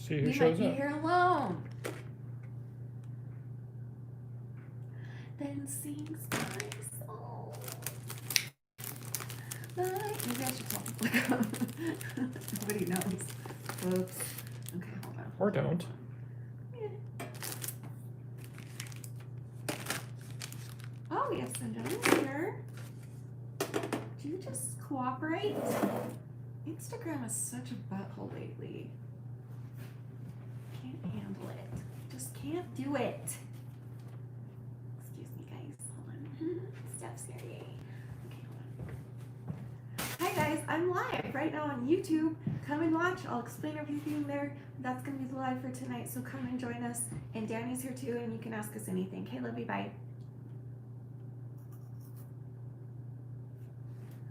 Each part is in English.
See who You shows might be up. here alone. Then sings my soul. Maybe I should tell people. Nobody knows. Oops. Okay, hold on. Or don't. Yeah. Oh, we have Cinderella here. Do you just cooperate? Instagram is such a butthole lately. Can't handle it. Just can't do it. Excuse me, guys. Hold on. Steph's here. Yay. Okay, hold on. Hi, guys. I'm live right now on YouTube. Come and watch. I'll explain everything there. That's going to be the live for tonight, so come and join us. And Danny's here too, and you can ask us anything. Okay, love you. Bye.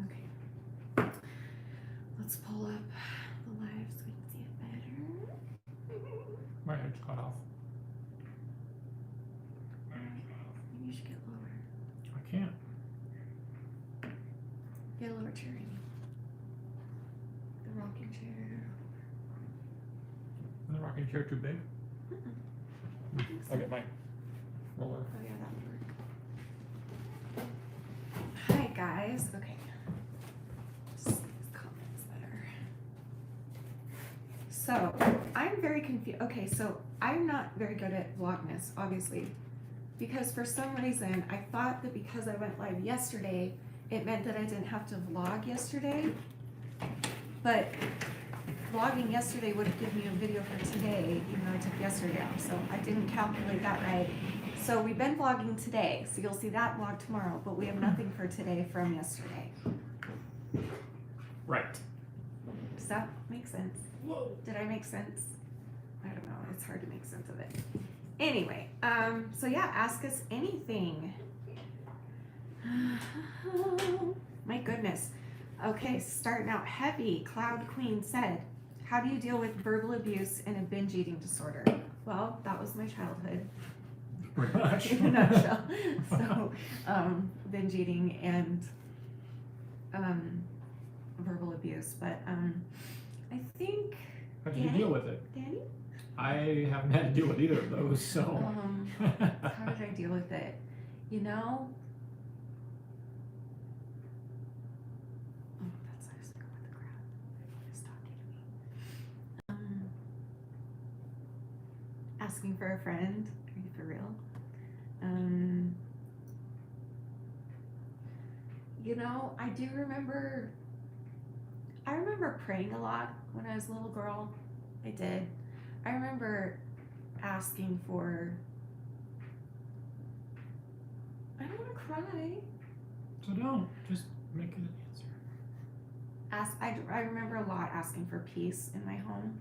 Okay. Let's pull up the live so we can see it better. My head's cut off. Maybe you should get lower. I can't. Get a lower chair, Amy. The rocking chair. Is the rocking chair too big? I'll get my roller. Oh yeah, that would work. Hi guys. Okay. See these comments better. So I'm very confused. Okay, so I'm not very good at Vlogmas, obviously, because for some reason I thought that because I went live yesterday, it meant that I didn't have to vlog yesterday. But vlogging yesterday would have given me a video for today, even though I took yesterday off. So I didn't calculate that right. So we've been vlogging today, so you'll see that vlog tomorrow, but we have nothing for today from yesterday. Right. Does that make sense? Did I make sense? I don't know, it's hard to make sense of it. Anyway, so yeah, ask us anything. My goodness. Okay, starting out heavy, Cloud Queen said, how do you deal with verbal abuse and a binge eating disorder? Well, that was my childhood. Pretty much. In a nutshell. So, binge eating and verbal abuse. But I think. How did you deal with it? Danny? I haven't had to deal with either of those, so. How did I deal with it? You know. Oh, that's I was going with the crowd. He's talking to me. Asking for a friend. Are you for real? You know, I remember praying a lot when I was a little girl. I did. I remember asking for, I don't want to cry. So don't. Just make it an answer. I remember a lot asking for peace in my home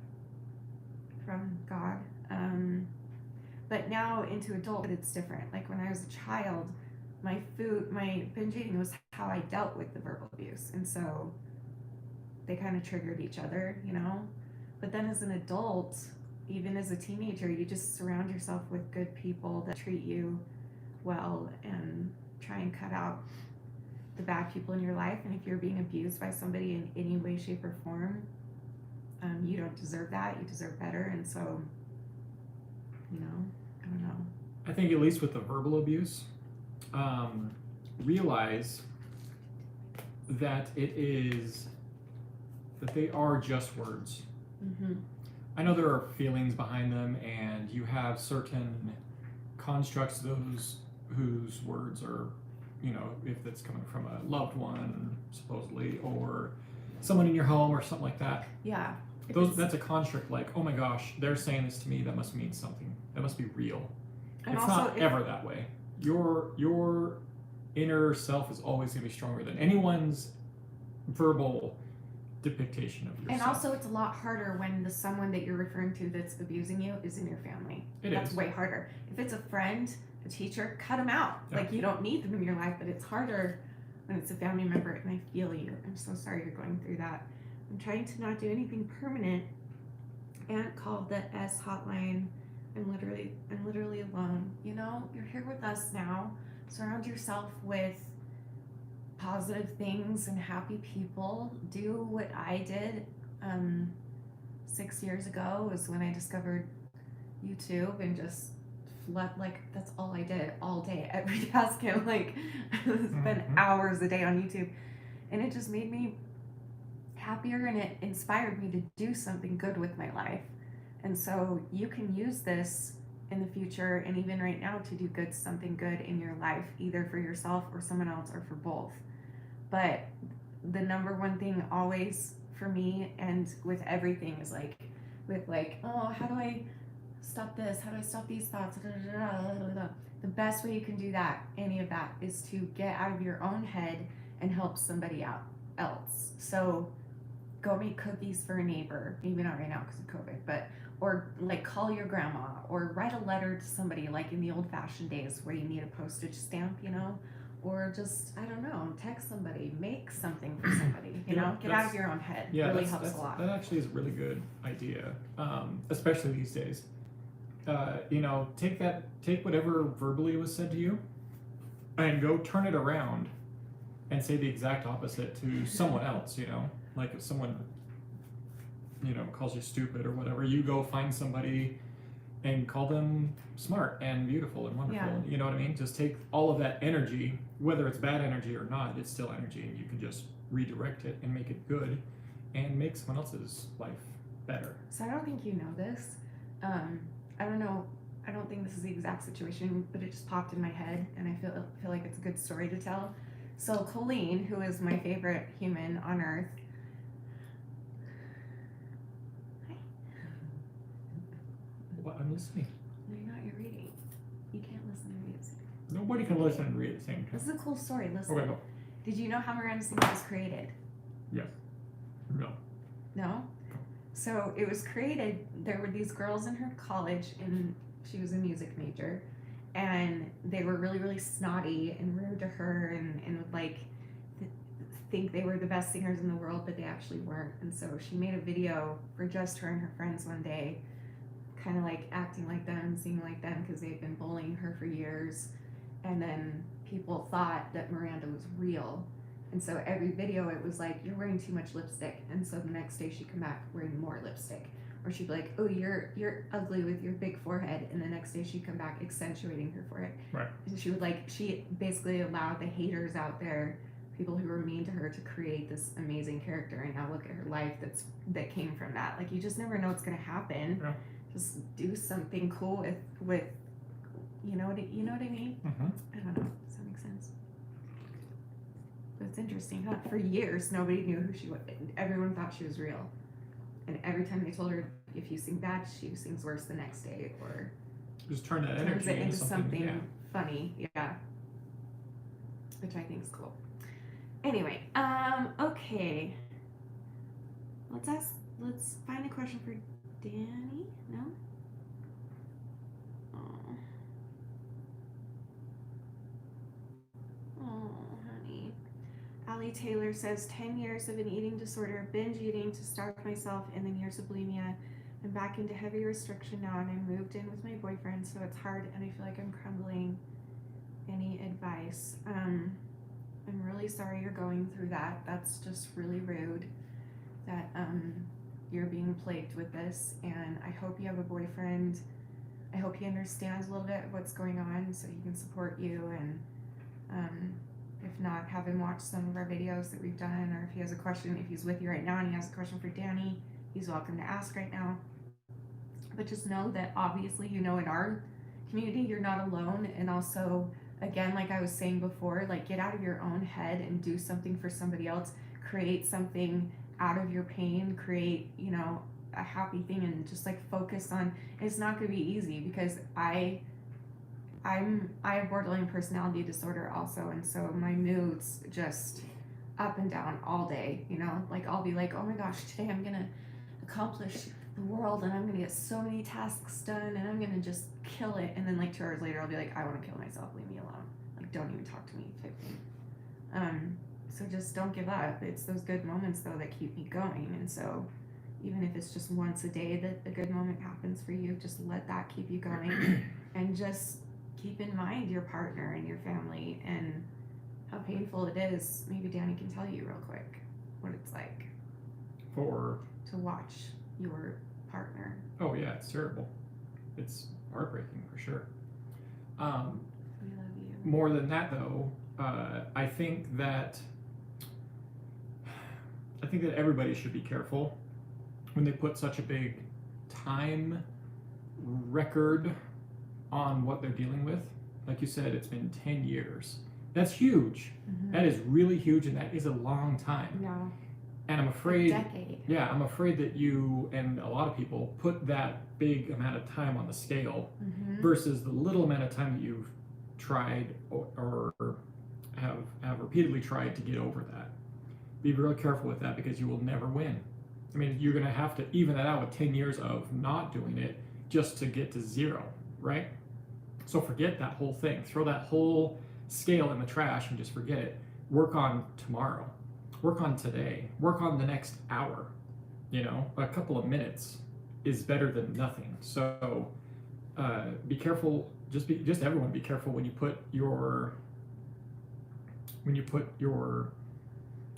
from God. But now into adulthood, it's different. Like when I was a child, my binge eating was how I dealt with the verbal abuse. And so they kind of triggered each other, you know? But then as an adult, even as a teenager, you just surround yourself with good people that treat you well and try and cut out the bad people in your life. And if you're being abused by somebody in any way, shape, or form, you don't deserve that. You deserve better. And so, you know, I don't know. I think at least with the verbal abuse, realize that that they are just words. Mm-hmm. I know there are feelings behind them, and you have certain constructs whose words are, you know, if that's coming from a loved one, supposedly, or someone in your home or something like that. Yeah. That's a construct. Like, oh my gosh, they're saying this to me. That must mean something. That must be real. And it's also, not ever that way. Your inner self is always going to be stronger than anyone's verbal depiction of yourself. And also, it's a lot harder when the someone that you're referring to that's abusing you is in your family. That's way harder. If it's a friend, a teacher, cut them out. Yeah. Like, you don't need them in your life, but it's harder when it's a family member, and I feel you. I'm so sorry you're going through that. I'm trying to not do anything permanent. Aunt called the S hotline. I'm literally alone. You know, you're here with us now. Surround yourself with positive things and happy people. Do what I did. 6 years ago was when I discovered YouTube and just like that's all I did all day every task. And like spent hours a day on YouTube, and it just made me happier, and it inspired me to do something good with my life. And so you can use this in the future and even right now to do something good in your life, either for yourself or someone else or for both. But the number one thing always for me and with everything is like with like, oh, how do I stop this? How do I stop these thoughts? The best way you can do that, any of that, is to get out of your own head and help somebody out else. So go make cookies for a neighbor, maybe not right now because of COVID, but or like call your grandma or write a letter to somebody like in the old-fashioned days where you need a postage stamp, you know, or just, I don't know, text somebody, make something for somebody, you know, get out of your own head. Yeah, really helps a lot. That actually is a really good idea, especially these days. You know, take whatever verbally was said to you and go turn it around and say the exact opposite to someone else, you know, like if someone, you know, calls you stupid or whatever, you go find somebody and call them smart and beautiful and wonderful. Yeah. You know what I mean? Just take all of that energy, whether it's bad energy or not, it's still energy, and you can just redirect it and make it good and make someone else's life better. So I don't think you know this. I don't know. I don't think this is the exact situation, but it just popped in my head, and I feel like it's a good story to tell. So Colleen, who is my favorite human on earth. Hi. What? I'm listening. No, you're not. You're reading. You can't listen and read at the same time. Nobody can listen and read at the same time. This is a cool story. Listen. Okay, go. Did you know how Miranda Sings was created? Yes. No. No? So it was created, there were these girls in her college, and she was a music major, and they were really, really snotty and rude to her and would like think they were the best singers in the world, but they actually weren't. And so she made a video for just her and her friends one day, kind of like acting like them, singing like them, because they had been bullying her for years. And then people thought that Miranda was real. And so every video it was like, you're wearing too much lipstick. And so the next day she'd come back wearing more lipstick. Or she'd be like, oh, you're ugly with your big forehead. And the next day she'd come back accentuating her forehead. Right. And she basically allowed the haters out there, people who were mean to her, to create this amazing character. And now look at her life that came from that. Like, you just never know what's gonna happen. Yeah. Just do something cool with you know what I mean? Mm-hmm. I don't know. Does that make sense? But it's interesting, huh? For years, nobody knew who she was. Everyone thought she was real. And every time they told her, if you sing bad, she sings worse the next day, or Just turn that turns energy it into something yeah. funny. Yeah. Which I think is cool. Anyway, okay. Let's find a question for Danny. No? Oh, honey. Allie Taylor says 10 years of an eating disorder, binge eating to starve myself, and then years of bulimia. I'm back into heavy restriction now, and I moved in with my boyfriend, so it's hard, and I feel like I'm crumbling. Any advice? I'm really sorry you're going through that. That's just really rude that you're being plagued with this, and I hope you have a boyfriend. I hope he understands a little bit of what's going on so he can support you, and if not, have him watch some of our videos that we've done, or if he has a question, if he's with you right now and he has a question for Danny, he's welcome to ask right now. But just know that obviously, you know, in our community, you're not alone. And also, again, like I was saying before, like, get out of your own head and do something for somebody else. Create something out of your pain, create, you know, a happy thing, and just like focus on, it's not going to be easy, because I have borderline personality disorder also, and so my moods just up and down all day, you know, like I'll be like, oh my gosh, today I'm gonna accomplish the world, and I'm gonna get so many tasks done, and I'm gonna just kill it, and then like 2 hours later I'll be like, I want to kill myself, leave me alone, like don't even talk to me type thing. So just don't give up. It's those good moments though that keep me going, and so even if it's just once a day that a good moment happens for you, just let that keep you going. And just keep in mind your partner and your family and how painful it is. Maybe Danny can tell you real quick what it's like For to watch your partner. Oh yeah, it's terrible. It's heartbreaking for sure. We love you. More than that, though, I think that everybody should be careful when they put such a big time record on what they're dealing with. Like you said, it's been 10 years. That's huge. That is really huge, and that is a long time. No. And I'm afraid, a decade. yeah, I'm afraid that you and a lot of people put that big amount of time on the scale versus the little amount of time that you've tried or have repeatedly tried to get over that. Be real careful with that because you will never win. I mean, you're going to have to even that out with 10 years of not doing it just to get to 0, right? So forget that whole thing. Throw that whole scale in the trash and just forget it. Work on tomorrow. Work on today. Work on the next hour. You know, a couple of minutes is better than nothing. So be careful. Just everyone be careful when you put your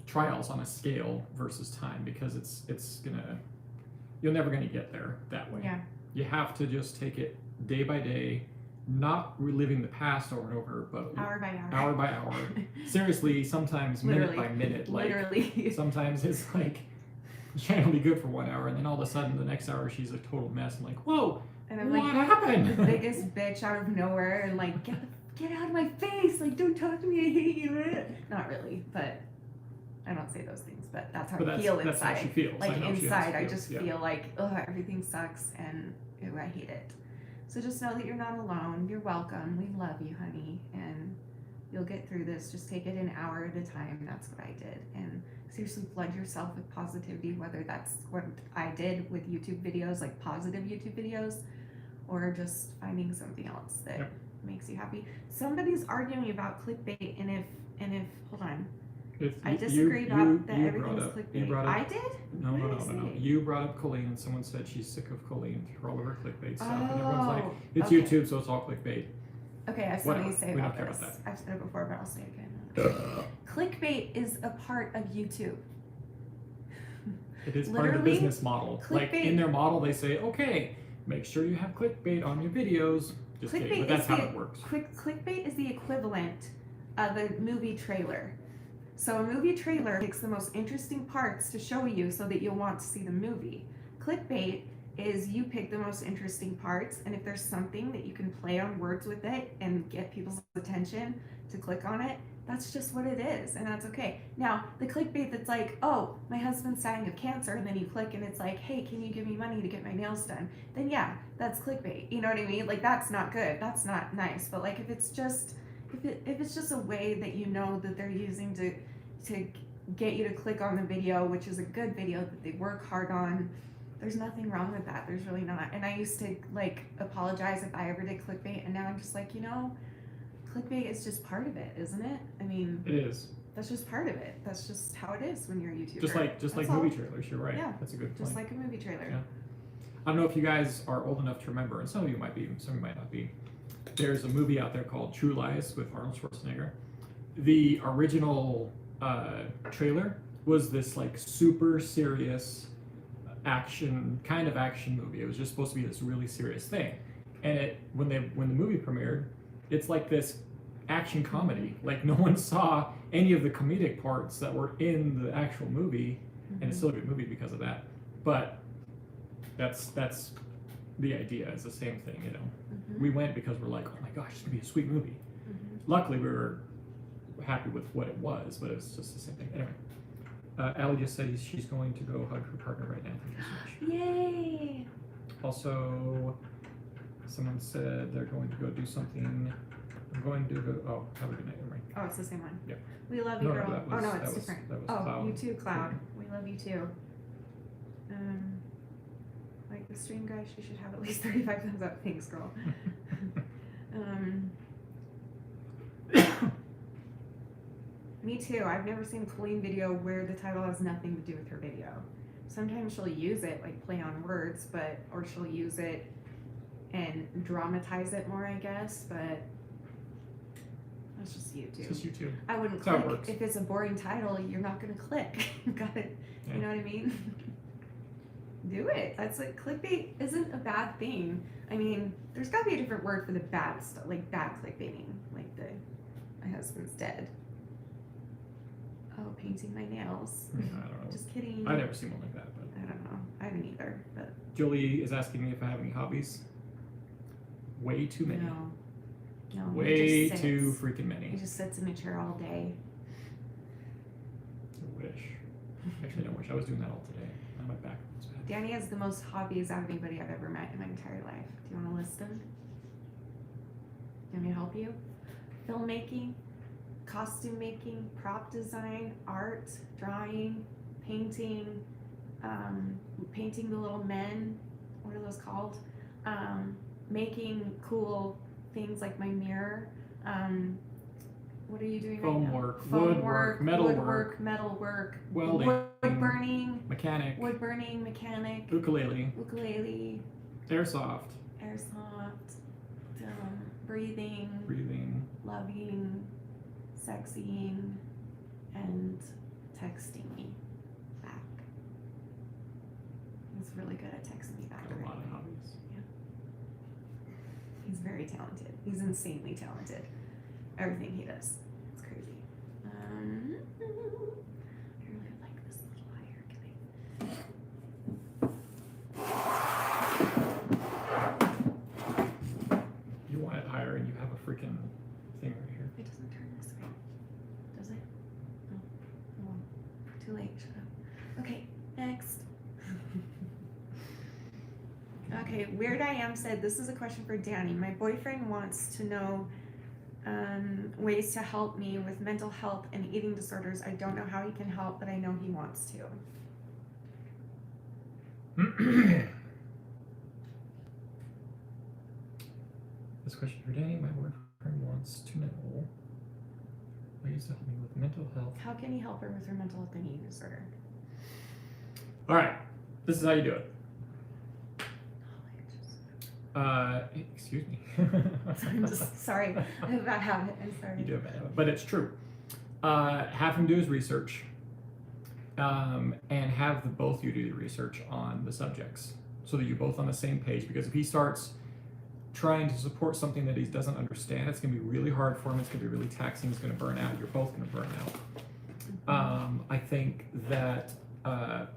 trials on a scale versus time, because you're never gonna get there that way. Yeah. You have to just take it day by day, not reliving the past over and over, but Hour by hour. Hour by hour. Seriously, sometimes minute Literally. by minute. Like Literally. sometimes it's like Shanny will be good for 1 hour, and then all of a sudden the next hour she's a total mess. I'm like, whoa, And I'm what like happened? the biggest bitch out of nowhere, and like get out of my face! Like, don't talk to me. I hate you. Not really, but I don't say those things. But that's how I feel That's how inside. she feels. Like I know she has inside, to I feel. just Yeah. feel like, oh, everything sucks, and ew, I hate it. So just know that you're not alone. You're welcome. We love you, honey, and you'll get through this. Just take it an hour at a time. That's what I did, and seriously, flood yourself with positivity. Whether that's what I did with YouTube videos, like positive YouTube videos, or just finding something else that makes you happy. Somebody's arguing about clickbait, and if hold on. I disagree about that everything is clickbait. I did? No. What did I say? You brought up Colleen, and someone said she's sick of Colleen for all of her clickbait stuff, and everyone's like, Oh, it's okay. YouTube, so it's all clickbait. Okay, I have Whatever. something to say We about don't care this. about I've said it before, but I'll say it again. Clickbait is a part of YouTube. It is part of the Literally, business model. Like clickbait- in their model, they say, okay, make sure you have clickbait on your videos. Just kidding, but that's how it works. Clickbait is the equivalent of a movie trailer. So a movie trailer takes the most interesting parts to show you so that you'll want to see the movie. Clickbait is you pick the most interesting parts, and if there's something that you can play on words with it and get people's attention to click on it, that's just what it is, and that's okay. Now, the clickbait that's like, oh, my husband's dying of cancer, and then you click and it's like, hey, can you give me money to get my nails done? Then yeah, that's clickbait. You know what I mean? Like, that's not good. That's not nice. But like, if it's just a way that you know that they're using to get you to click on the video, which is a good video that they work hard on, there's nothing wrong with that. There's really not. And I used to like apologize if I ever did clickbait, and now I'm just like, clickbait is just part of it, isn't it? I mean, It is. that's just part of it. That's just how it is when you're a YouTuber. Just like That's movie all. trailers, you're right. Yeah, That's a good point. Just like a movie trailer. Yeah. I don't know if you guys are old enough to remember, and some of you might be, some of you might not be. There's a movie out there called True Lies with Arnold Schwarzenegger. The original trailer was this like super serious action movie. It was just supposed to be this really serious thing. And when the movie premiered, it's like this action comedy. Like no one saw any of the comedic parts that were in the actual movie, and it's still a good movie because of that. But that's the idea. It's the same thing, We went because we're like, oh my gosh, it's gonna be a sweet movie. Luckily, we were happy with what it was, but it's just the same thing. Anyway, Allie just said she's going to go hug her partner right now. Thank you so much. Yay! Also, someone said they're going to go do something. I'm going to go. Oh, have a good night, Emery. Oh, it's the same one. Yep. We love you, No, girl. that Oh was- no, that it's was- different. that was Oh, Cloud. you too, Cloud. We love you too. Like the stream guy, she should have at least 35 thumbs up. Thanks, girl. Me too. I've never seen a Colleen video where the title has nothing to do with her video. Sometimes she'll use it, like play on words, or she'll use it and dramatize it more, I guess, but that's just YouTube. It's just YouTube. I wouldn't That's how it click works. if it's a boring title. You're not gonna click. You got it. Yeah. You know what I mean? do it. That's like clickbait isn't a bad thing. I mean, there's got to be a different word for the bad stuff, like bad clickbaiting, like my husband's dead. Oh, painting my nails. Yeah, I don't know. Just kidding. I've never seen one like that, but I don't know. I haven't either. But Julie is asking me if I have any hobbies. Way too many. no, Way he just too sits. freaking He many. just sits in a chair all day. I wish. Actually, I don't wish. I was doing that all today. Now my back was bad. Danny has the most hobbies out of anybody I've ever met in my entire life. Do you want to list them? Do you want me to help you? Filmmaking, costume making, prop design, art, drawing, painting, painting the little men. What are those called? Making cool things like my mirror. What are you doing Foam right now? work, Foam woodwork, metal woodwork, metal work, welding, wood burning, mechanic, mechanic, ukulele, airsoft, airsoft, breathing, loving, sexying, and texting me back. He's really good at texting me back. got a lot of hobbies. He's very talented. He's insanely talented. Everything he does. It's crazy. I really like this little higher. You want it higher and you have a freaking thing right here. It doesn't turn this way. Does it? No. Oh, too late. Shut up. Okay, next. Okay, Weird I Am said, this is a question for Danny. My boyfriend wants to know ways to help me with mental health and eating disorders. I don't know how he can help, but I know he wants to. This question for Danny. My boyfriend wants to know ways to help me with mental health. How can he help her with her mental health and eating disorder? All right, this is how you do it. Excuse me. I'm just sorry. I have a bad habit. I'm sorry. You do have a bad habit, but it's true. Have him do his research, and have the both of you do the research on the subjects, so that you're both on the same page. Because if he starts trying to support something that he doesn't understand, it's going to be really hard for him. It's going to be really taxing. He's going to burn out. You're both going to burn out. I think that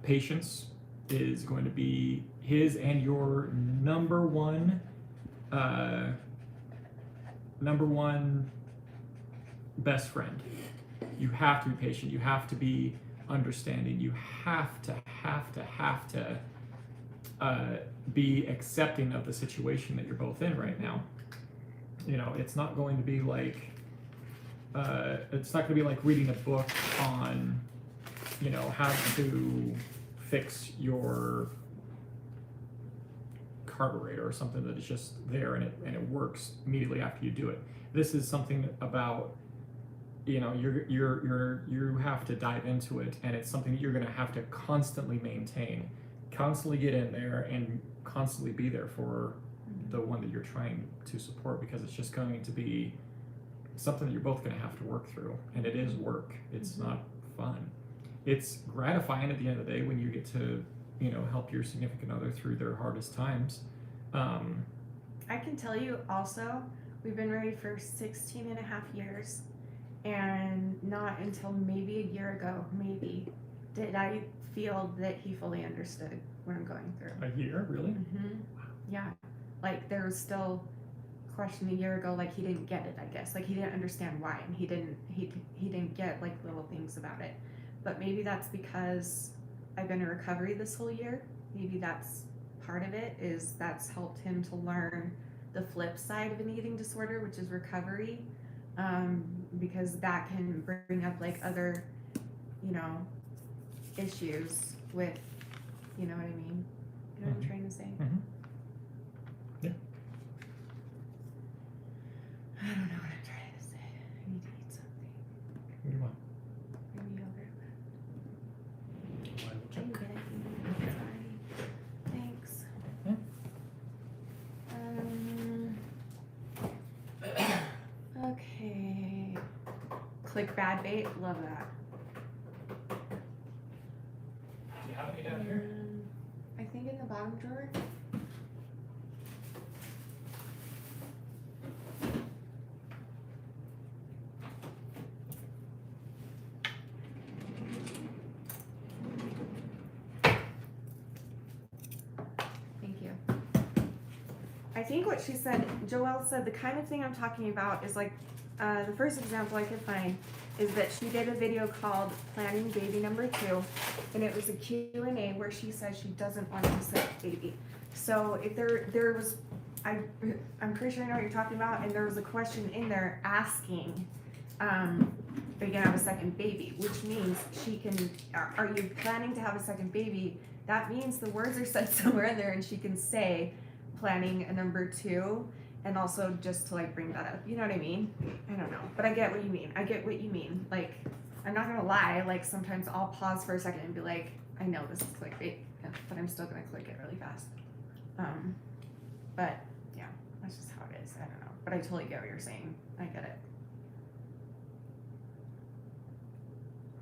patience is going to be his and your number one best friend. You have to be patient. You have to be understanding. You have to be accepting of the situation that you're both in right now. You know, it's not going to be like reading a book on, you know, how to fix your carburetor or something that is just there and it works immediately after you do it. This is something about, you know, you have to dive into it, and it's something that you're going to have to constantly maintain, constantly get in there, and constantly be there for the one that you're trying to support, because it's just going to be something that you're both going to have to work through, and it is work. It's not fun. It's gratifying at the end of the day when you get to, you know, help your significant other through their hardest times. I can tell you also, we've been married for 16 and a half years, and not until maybe a year ago, did I feel that he fully understood what I'm going through. A year, really? Yeah, like there was still question a year ago, like he didn't get it, I guess, like he didn't understand why, and he didn't get like little things about it. But maybe that's because I've been in recovery this whole year. Maybe that's part of it, is that's helped him to learn the flip side of an eating disorder, which is recovery, because that can bring up like other, you know, issues with, you know what I mean? You know what I'm trying to say? Yeah. I don't know what I'm trying to say. I need to eat something. What do you want? Maybe yogurt. I will I check. can get it. Sorry. Thanks. Okay. Click bad bait. Love that. Do you have any down here? I think bottom drawer. Thank you. I think what she said, Joelle said, the kind of thing I'm talking about is like, the first example I could find is that she did a video called Planning Baby Number 2, and it was a Q&A where she said she doesn't want to say baby. So if there was, I'm pretty sure I know what you're talking about, and there was a question in there asking, are you gonna have a second baby? Which means she can, are you planning to have a second baby? That means the words are said somewhere in there and she can say planning a number 2, and also just to like bring that up. You know what I mean? I don't know, but I get what you mean. I get what you mean. Like, I'm not gonna lie, like sometimes I'll pause for a second and be like, I know this is clickbait, but I'm still gonna click it really fast. But yeah, that's just how it is. I don't know, but I totally get what you're saying. I get it.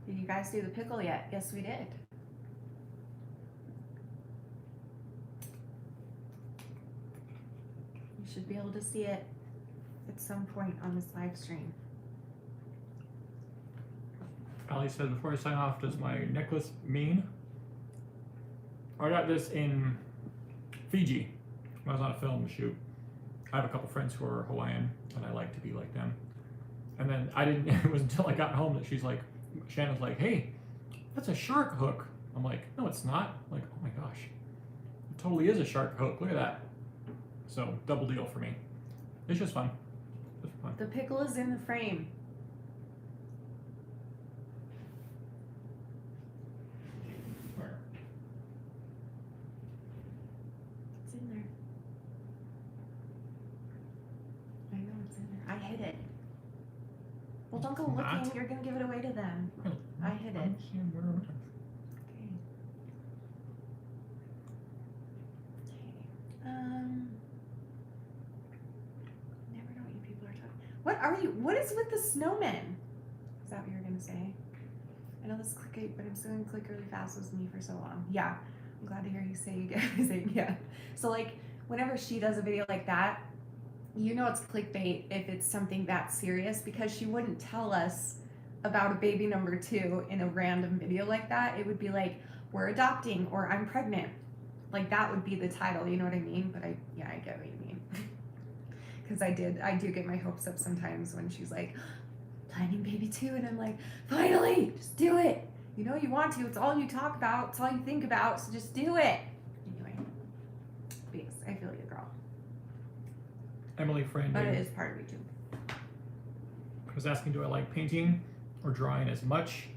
Did you guys do the pickle yet? Yes, we did. You should be able to see it at some point on this live stream. Ali said, before I sign off, does my necklace mean? I got this in Fiji when I was on a film shoot. I have a couple friends who are Hawaiian, and I like to be like them. And then I didn't, it was until I got home that she's like, Shannon's like, hey, that's a shark hook. I'm like, no, it's not. I'm like, oh my gosh, it totally is a shark hook. Look at that. So double deal for me. It's just fun. Just fun. The pickle is in the frame. Where? It's in there. I know it's in there. I hid it. Well, don't go It's looking. not. You're gonna give it away to them. I hid it. Okay. Never know what you people are talking. What are you? What is with the snowmen? Is that what you were gonna say? I know this is clickbait, but I'm still gonna click really fast with me for so long. Yeah, I'm glad to hear you say you guys say yeah. So like, whenever she does a video like that, you know it's clickbait if it's something that serious, because she wouldn't tell us about a baby number 2 in a random video like that. It would be like, we're adopting, or I'm pregnant. Like that would be the title, you know what I mean? But I get what you mean. Because I do get my hopes up sometimes when she's like, planning baby 2, and I'm like, finally, just do it. You know you want to, it's all you talk about, it's all you think about, so just do it. Anyway, but yes, I feel you, girl. Emily Friend But it is part of YouTube. was asking, do I like painting or drawing as much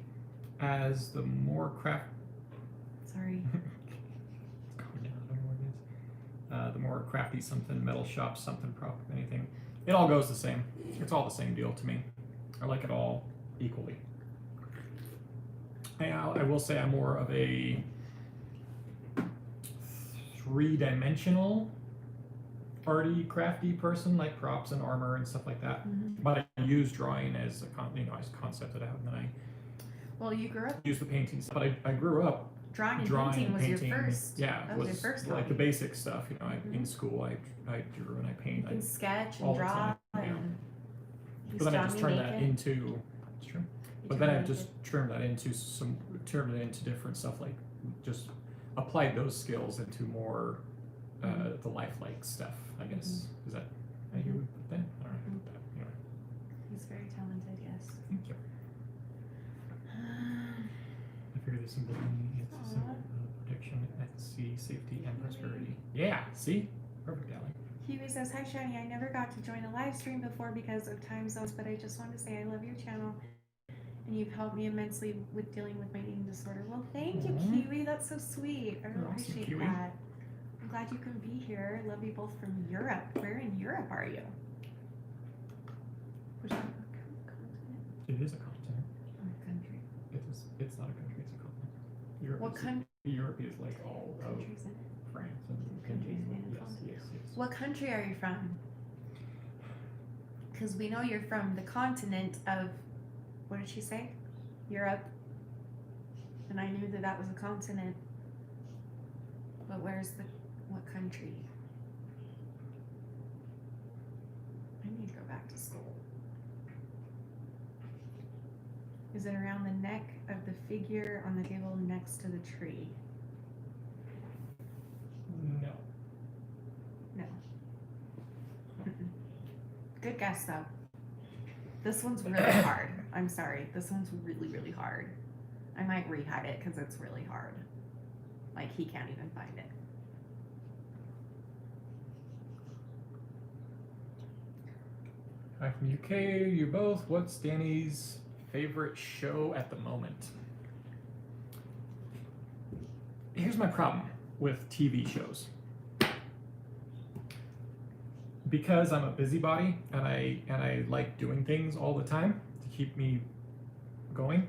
as the more craft? Sorry. Calm down, I don't know what it is. The more crafty something, metal shop, something, prop, anything. It all goes the same. It's all the same deal to me. I like it all equally. I will say I'm more of a 3-dimensional arty, crafty person, like props and armor and stuff like that. Mm-hmm. But I use drawing as a concept it out, and then I Well, you grew up use the paintings. But I grew up drawing and painting was your first. Yeah, that was your first like hobby. the basic stuff. You know, in school I drew and I paint. You can sketch all and the draw time, yeah. and But then I just turned that into. It's true. But then I've just turned it into different stuff, like just applied those skills into more the lifelike stuff, I guess. Mm-hmm. Is that how you would put that? I don't know. Mm-hmm. Anyway, He's very talented, yes. thank you. I figured this symbol it's a symbol of protection at sea, safety, and prosperity. Yeah, see? Perfect, Allie. Huey says, hi Shanny, I never got to join a live stream before because of time zones, but I just want to say I love your channel and you've helped me immensely with dealing with my eating disorder. Well, thank you, Kiwi. That's so sweet. I really You're awesome, appreciate Kiwi. that. I'm glad you can be here. I love you both from Europe. Where in Europe are you? Which continent? It is a continent. Or country? It's not a country, it's a continent. Europe What is, country? Europe is like all of Countries in it? France and Countries in yes, it. yes, yes. What country are you from? Because we know you're from the continent of, what did she say? Europe. And I knew that that was a continent. But what country? I need to go back to school. Is it around the neck of the figure on the table next to the tree? No. No. Good guess though. This one's really hard. I'm sorry. This one's really, really hard. I might rehide it because it's really hard. Like he can't even find it. Hi from UK, you both. What's Danny's favorite show at the moment? Here's my problem with TV shows. Because I'm a busybody and I like doing things all the time to keep me going,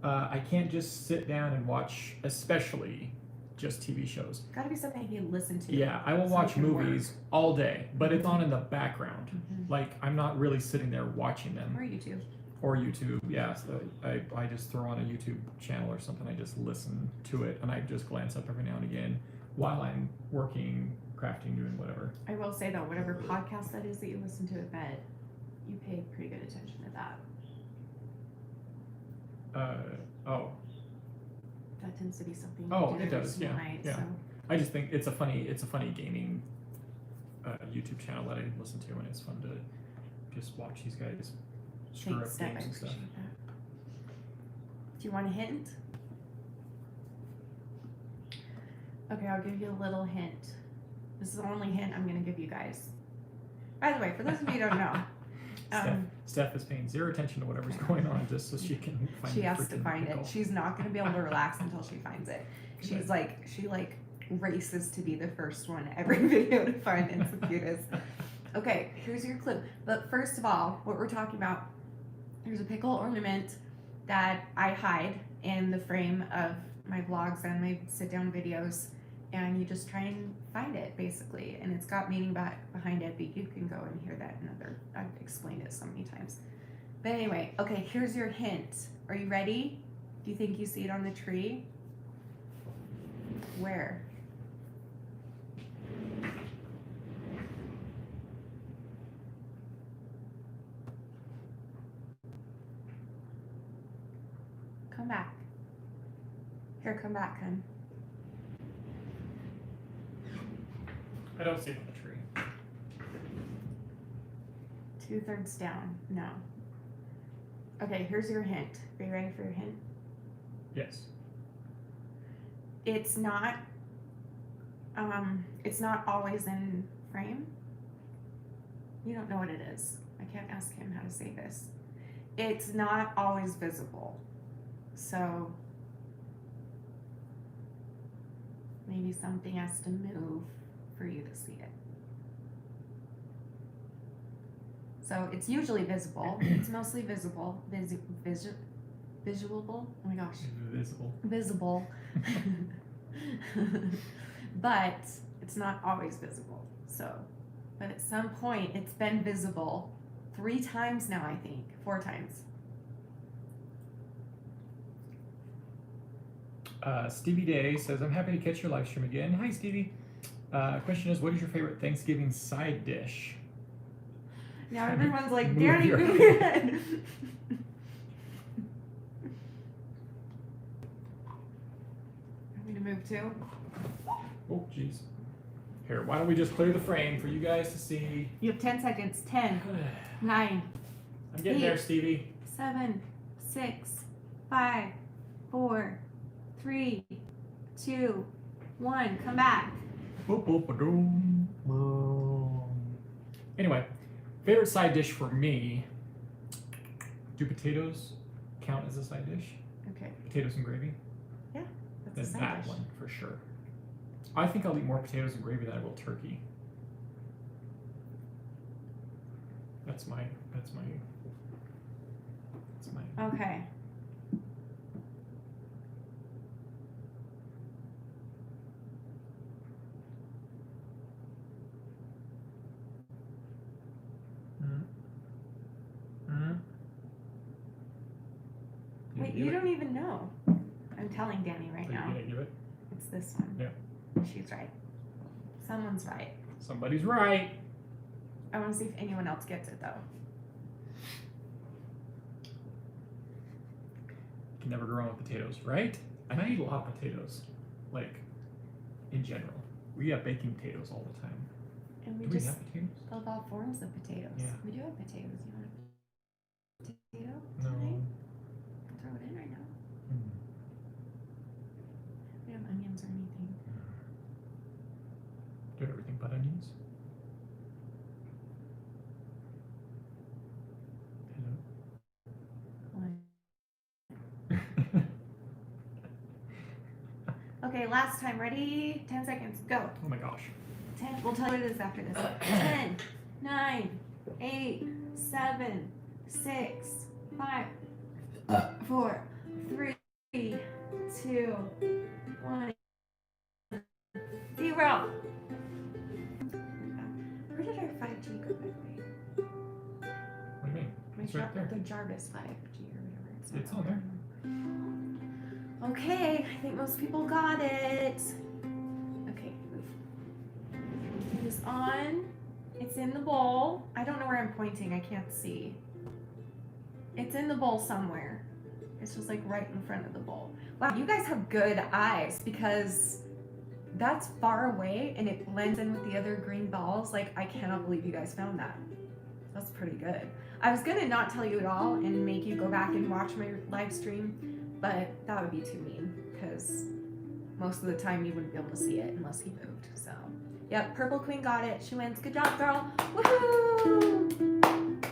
I can't just sit down and watch, especially just TV shows. Gotta be something you listen to. Yeah, I will so watch you can movies all day, but it's on in the background. Mhm. Like, I'm not really sitting there watching them. Or YouTube. Or YouTube, yeah. So I just throw on a YouTube channel or something. I just listen to it, and I just glance up every now and again while I'm working, crafting, doing whatever. I will say though, whatever podcast that is that you listen to at bed, you pay pretty good attention to that. Oh. That tends to be something you Oh, do it every does, single yeah, night, yeah. so. I just think it's a funny gaming YouTube channel that I listen to, and it's fun to just watch these guys screw Thanks, up Steph, I games and stuff. appreciate that. Do you want a hint? Okay, I'll give you a little hint. This is the only hint I'm going to give you guys. By the way, for those of you who don't know, Steph is paying zero attention to whatever's going on just so she can find she the has to freaking find pickle. it. She's not going to be able to relax until she finds it. She races to be the first one every video to find it. It's the cutest. Okay, here's your clue. But first of all, what we're talking about, there's a pickle ornament that I hide in the frame of my vlogs and my sit-down videos, and you just try and find it, basically. And it's got meaning behind it, but you can go and hear that I've explained it so many times. But anyway, okay, here's your hint. Are you ready? Do you think you see it on the tree? Where? Come back. Here, come back, hun. I don't see it on the tree. 2/3 down. No. Okay, here's your hint. Are you ready for your hint? Yes. It's not always in frame. You don't know what it is. I can't ask him how to say this. It's not always visible. So maybe something has to move for you to see it. So it's usually visible. It's mostly visible. Visualable. Oh my gosh. Visible. Visible. But it's not always visible. So, but at some point it's been visible 3 times now, I think. 4 times. Stevie Day says, I'm happy to catch your live stream again. Hi, Stevie. Question is, what is your favorite Thanksgiving side dish? Now everyone's like, Move Danny, your move your head. Want me to move too? Oh, jeez. Here, why don't we just clear the frame for you guys to see? You have 10 seconds. 10, 9, I'm getting there, Stevie. 7, 6, 5, 4, 3, 2, 1. Come back. Anyway, favorite side dish for me. Do potatoes count as a side dish? Okay, Potatoes and gravy? that's Then a side that dish. one for sure. I think I'll eat more potatoes and gravy than I will turkey. That's my. Okay. Wait, you don't even know. I'm telling Danny right Are you now. gonna give it? It's this one. Yeah. she's right. Someone's right. Somebody's right. I want to see if anyone else gets it though. You can never go wrong with potatoes, right? And I eat a lot of potatoes, like in general. We have baking potatoes all the time. And we Do just we have potatoes? love all forms of potatoes. Yeah. We do have potatoes. You want a potato? No. Tonight? I'll throw it in right now. Mm. We don't have onions or anything. Do everything but onions. Hello. Okay, last time. Ready? 10 seconds. Go. Oh my gosh. 10. We'll tell you what it is after this. 10, 9, 8, 7, 6, 5, 4, 3, 2, 1, 0. Where did our 5G go, by the way? What do you mean? It's right there. The Jarvis 5G or whatever. It's on there. Okay, I think most people got it. Okay, move. It is on. It's in the bowl. I don't know where I'm pointing. I can't see. It's in the bowl somewhere. It's just like right in front of the bowl. Wow, you guys have good eyes because that's far away and it blends in with the other green balls. Like, I cannot believe you guys found that. That's pretty good. I was gonna not tell you at all and make you go back and watch my live stream, but that would be too mean because most of the time you wouldn't be able to see it unless he moved. So, yep, Purple Queen got it. She wins. Good job, girl. Woohoo!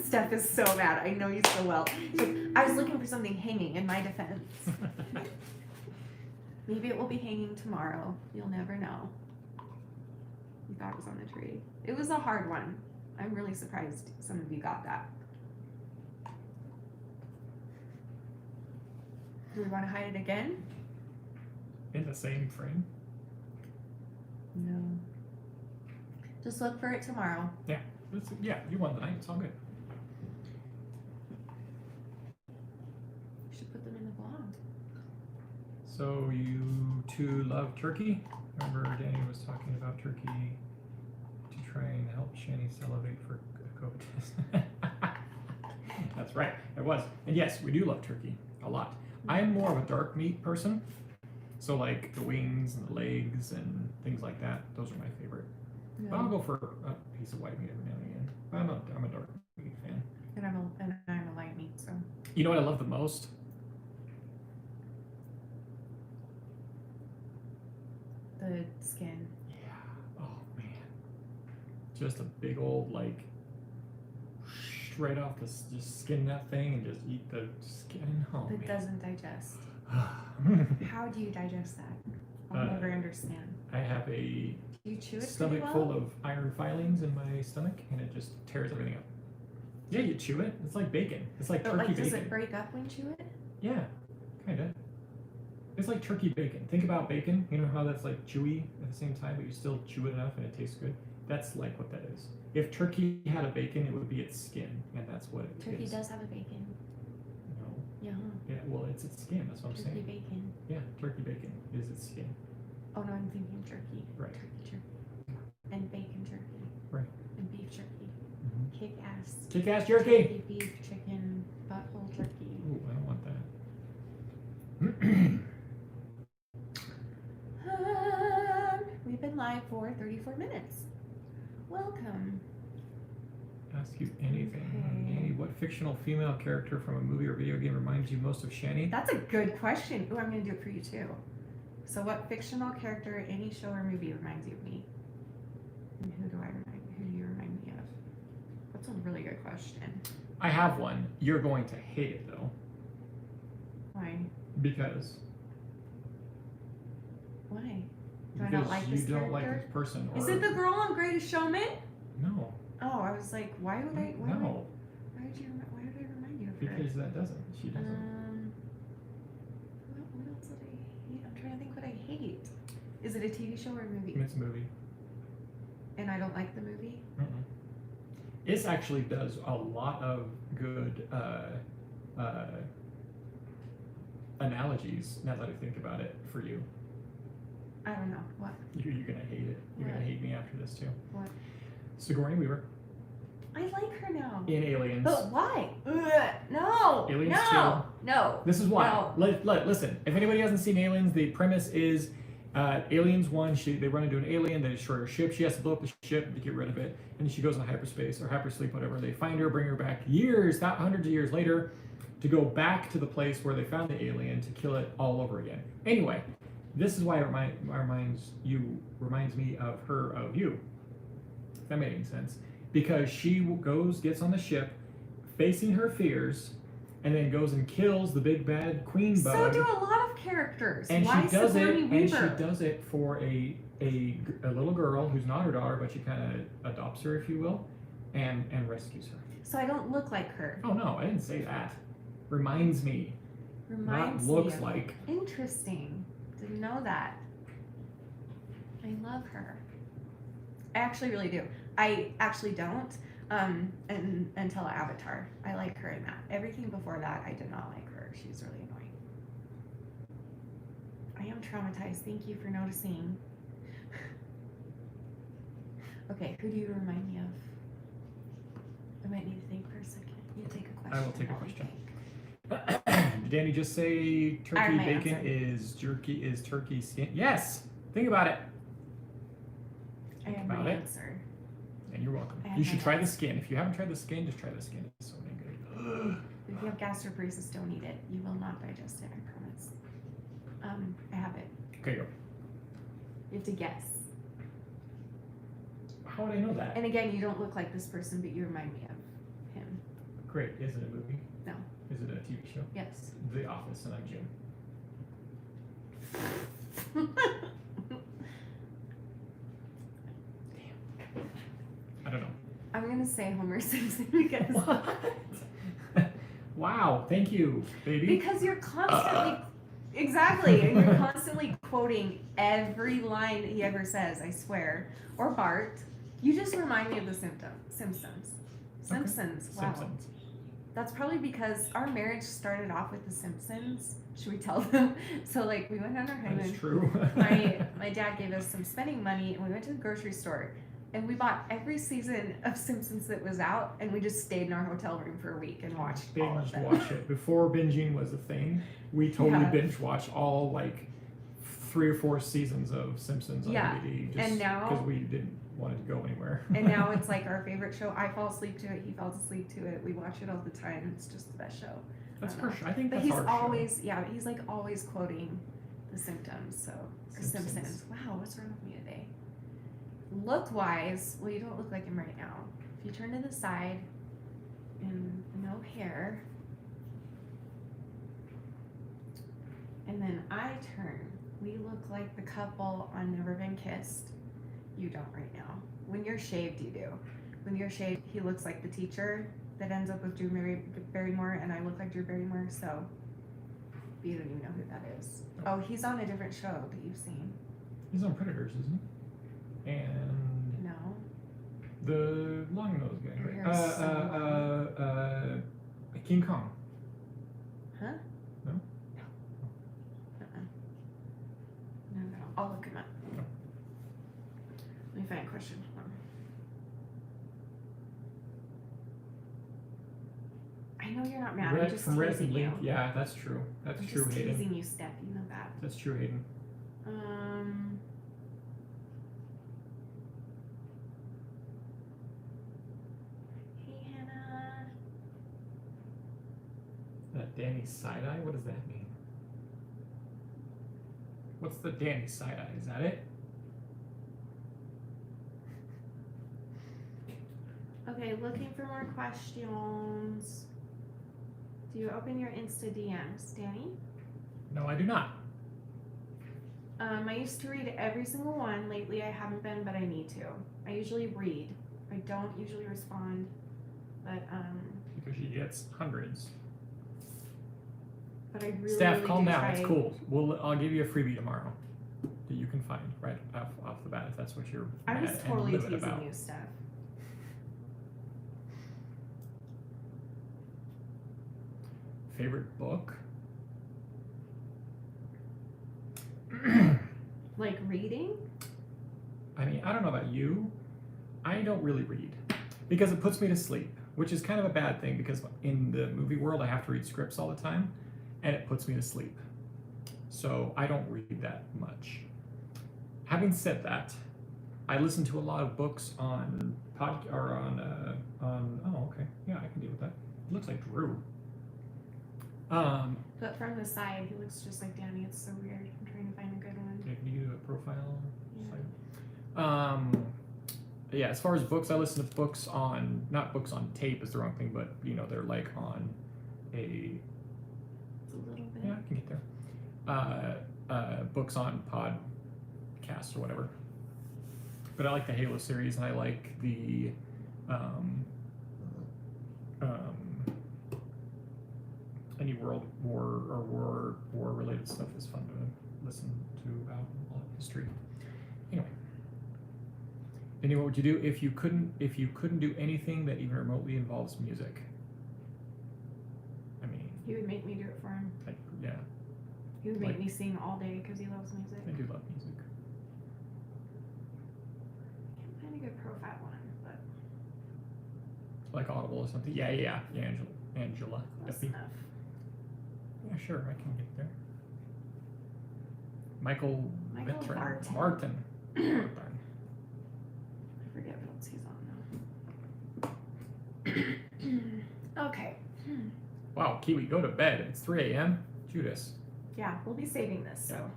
Steph is so mad. I know you so well. She's like, I was looking for something hanging in my defense. Maybe it will be hanging tomorrow. You'll never know. You thought it was on the tree. It was a hard one. I'm really surprised some of you got that. Do we want to hide it again? In the same frame? No. Just look for it tomorrow. Yeah. Yeah, you won the night. It's all good. You should put them in the blog. So you two love turkey? Remember Danny was talking about turkey to try and help Shanny salivate for a COVID test. That's right, it was. And yes, we do love turkey a lot. I am more of a dark meat person. So like the wings and the legs and things like that, those are my favorite. Yeah. But I'll go for a piece of white meat every now and again. But I'm a dark meat fan. And I'm a light meat, so. You know what I love the most? The skin. Yeah. Oh man. Just a big old like straight off the just skin that thing and just eat the skin. Oh That man. doesn't digest. How do you digest that? I'll never understand. I have a Do you chew it stomach pretty well? full of iron filings in my stomach, and it just tears everything up. Yeah, you chew it. It's like bacon. It's like But turkey like, does bacon. it break up when you chew it? Yeah, kind of. It's like turkey bacon. Think about bacon. You know how that's like chewy at the same time, but you still chew it enough and it tastes good? That's like what that is. If turkey had a bacon, it would be its skin, and that's what it Turkey is. does have a bacon. No. Yeah. Yeah, well, it's its skin. That's what I'm Turkey saying. bacon. Yeah, turkey bacon is its skin. Oh no, I'm thinking turkey. Right. Turkey. And bacon turkey. Right. And beef turkey. Mm-hmm. Kick ass. Kick-ass jerky! Beef, chicken, butthole turkey. Ooh, I don't want that. We've been live for 34 minutes. Welcome. Ask you anything. Okay. Danny, what fictional female character from a movie or video game reminds you most of Shanny? That's a good question. Ooh, I'm going to do it for you too. So what fictional character, any show or movie reminds you of me? And who do you remind me of? That's a really good question. I have one. You're going to hate it though. Why? Because Why? Do I not like you this don't like character? this person. Or Is it the girl on Greatest Showman? No. Oh, I was like, why would I? Why No. Why would I remind you of her? Because that doesn't. She doesn't. What else did I hate? I'm trying to think what I hate. Is it a TV show or a movie? It's a movie. And I don't like the movie? It actually does a lot of good analogies now that I think about it for you. I don't know. What? You're gonna hate it. You're gonna hate me after this too. What? Sigourney Weaver I like her now. in Aliens. But why? Ugh, no. Aliens no. No. This is why. No. Listen, if anybody hasn't seen Aliens, the premise is Aliens 1, they run into an alien, they destroy her ship, she has to blow up the ship to get rid of it, and then she goes into hyperspace or hypersleep, whatever. They find her, bring her back years, not hundreds of years later, to go back to the place where they found the alien to kill it all over again. Anyway, this is why it reminds me of her of you. If that made any sense. Because she gets on the ship, facing her fears, and then goes and kills the big bad queen bug. So do a lot of characters. And Why she does it, Sigourney and Weaver? she does it for a little girl who's not her daughter, but she kind of adopts her, if you will, and rescues her. So I don't look like her. Oh no, I didn't say that. Reminds me. Reminds not looks me of. like. Interesting. Didn't know that. I love her. I actually really do. I actually don't. And until Avatar, I like her in that. Everything before that, I did not like her. She's really annoying. I am traumatized. Thank you for noticing. Okay, who do you remind me of? I might need to think for a second. You take a question. I will take a while we question. think. Did Danny just say I have turkey my bacon answer. is turkey skin? Yes. Think about it. I have about my it. answer. And you're welcome. I have You should my try the answer. skin. If you haven't tried the skin, just try the skin. It's so dang good. If you have gastroparesis, don't eat it. You will not digest it, I promise. I have it. Okay, go. You have to guess. How would I know that? And again, you don't look like this person, but you remind me of him. Great. Is it a movie? No. Is it a TV show? Yes. The Office, and I'm Jim. I don't know. I'm gonna say Homer Simpson because Wow, thank you, baby. because you're constantly exactly, and you're constantly quoting every line he ever says. I swear, or Bart. You just remind me of the Simpsons. Simpsons. Wow. Simpsons. That's probably because our marriage started off with The Simpsons. Should we tell them? So like we went on our That honeymoon. is true. My dad gave us some spending money, and we went to the grocery store, and we bought every season of Simpsons that was out, and we just stayed in our hotel room for a week and watched all of Binge them. watch it. Before binging was a thing, we totally Yeah. binge watch all like 3 or 4 seasons of Simpsons on Yeah, DVD. Just and now- because we didn't want it to go anywhere. And now it's like our favorite show. I fall asleep to it. He falls asleep to it. We watch it all the time. It's just the best show. That's I don't for sure. I think But that's he's our always, he's like always quoting The Symptoms. So or Simpsons. Simpsons. Wow, what's wrong with me today? Look wise, well, you don't look like him right now. If you turn to the side and no hair, and then I turn, we look like the couple on Never Been Kissed. You don't right now. When you're shaved, you do. When you're shaved, he looks like the teacher that ends up with Drew Barrymore, and I look like Drew Barrymore, so you don't even know who that is. Oh, he's on a different show that you've seen. He's on Predators, isn't he? And No. the long-nosed guy, Your right? hair's so King Kong. Huh? No? No. No. I'll look him up. No. Let me find a question. Hold on. I know you're not mad. I'm just from Red teasing and you. Link. Yeah, that's true. That's I'm true, just Hayden. teasing you, Steph. You know that. That's true, Hayden. Hey, Hannah. That Danny side-eye? What does that mean? What's the Danny side-eye? Is that it? Okay, looking for more questions. Do you open your Insta DMs, Danny? No, I do not. I used to read every single one. Lately, I haven't been, but I need to. I usually read. I don't usually respond, but Because she gets hundreds. I really, Staff, really calm do down. try. It's cool. I'll give you a freebie tomorrow that you can find right off the bat if that's what you're I mad was totally and livid teasing about. you, Steph. Favorite book? Like reading? I mean, I don't know about you. I don't really read because it puts me to sleep, which is kind of a bad thing because in the movie world, I have to read scripts all the time and it puts me to sleep. So I don't read that much. Having said that, I listen to a lot of books on oh, okay. Yeah, I can deal with that. It looks like Drew. But from the side, he looks just like Danny. It's so weird. I'm trying to find a good one. Can you do a profile? Yeah. Yeah, as far as books, I listen to books on, not books on tape is the wrong thing, but you know, they're like on a, It's a little bit. yeah, I can get there. Books on podcasts or whatever. But I like the Halo series and I like the, any World War or war related stuff is fun to listen to about all of history. Anyway, what would you do if you couldn't do anything that even remotely involves music? I mean, He would make me do it for him. like, yeah, He would make Like- me sing all day because he loves music. I do love music. Can't find a good profile one, but Like Audible or something. Yeah, Angela. close Duffy. enough. Yeah, sure, I can get there. Michael Martin. Martin. I forget what else he's on now. Okay. Wow, Kiwi, go to bed. It's 3 a.m. Judas. Yeah, we'll be saving this. So.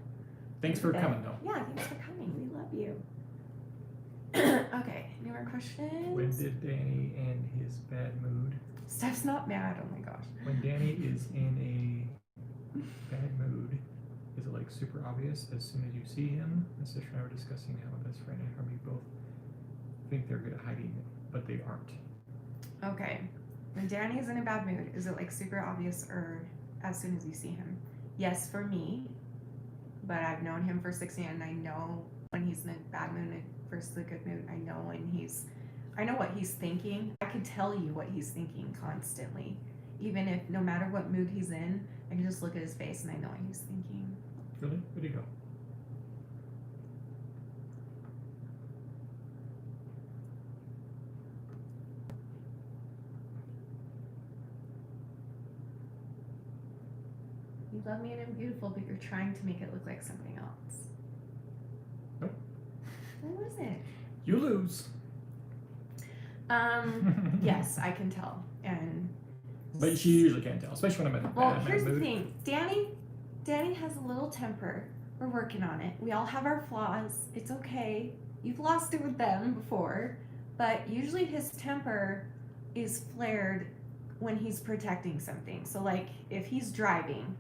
Thanks for Okay. coming, though. Yeah, thanks for coming. We love you. Okay, any more questions? When did Danny end his bad mood? Steph's not mad. Oh my gosh. When Danny is in a bad mood, is it like super obvious as soon as you see him? My sister and I were discussing how my best friend and Harvey both think they're good at hiding it, but they aren't. Okay. When Danny's in a bad mood, is it like super obvious or as soon as you see him? Yes, for me. But I've known him for 6 years and I know when he's in a bad mood versus a good mood. I know what he's thinking. I can tell you what he's thinking constantly. Even if no matter what mood he's in, I can just look at his face and I know what he's thinking. Really? Where'd he go? You love me and I'm beautiful, but you're trying to make it look like something else. Nope. What was it? You lose. Yes, I can tell. And But she usually can't tell, especially when I'm in a well, bad here's the mood. thing. Danny has a little temper. We're working on it. We all have our flaws. It's okay. You've lost it with them before, but usually his temper is flared when he's protecting something. So like if he's driving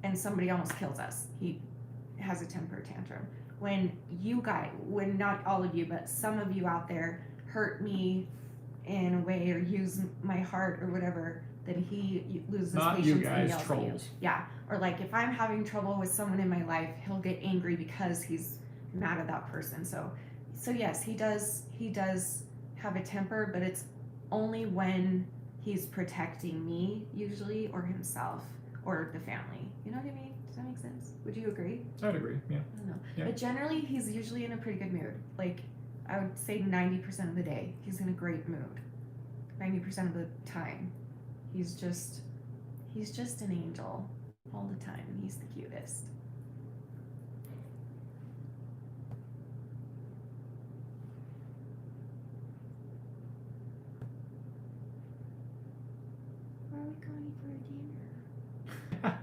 and somebody almost kills us, he has a temper tantrum. When not all of you, but some of you out there hurt me in a way or use my heart or whatever, then he loses Not patience you and guys, yells at you. trolls. Yeah, or like if I'm having trouble with someone in my life, he'll get angry because he's mad at that person. So yes, he does have a temper, but it's only when he's protecting me usually or himself or the family. You know what I mean? Does that make sense? Would you agree? I'd agree, yeah. I don't know. Yeah. But generally he's usually in a pretty good mood. Like I would say 90% of the day he's in a great mood. 90% of the time. He's just an angel all the time and he's the cutest. Where are we going for dinner?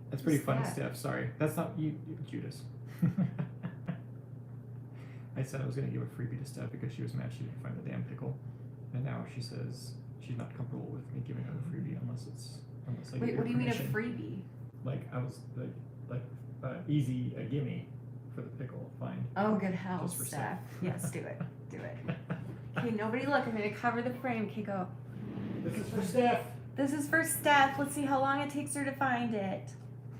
That's pretty Who's funny, that? Steph. Sorry. That's not you, Judas. I said I was going to give a freebie to Steph because she was mad she didn't find the damn pickle. And now she says she's not comfortable with me giving her a freebie unless I Wait, get what do you mean a permission. freebie? Like, I was easy, a gimme for the pickle. Fine. Oh, good hell, Just for Steph. Steph. Yes, do it. Do it. Okay, nobody look. I'm going to cover the frame. Okay, go. This is for Steph. This is for Steph. Let's see how long it takes her to find it.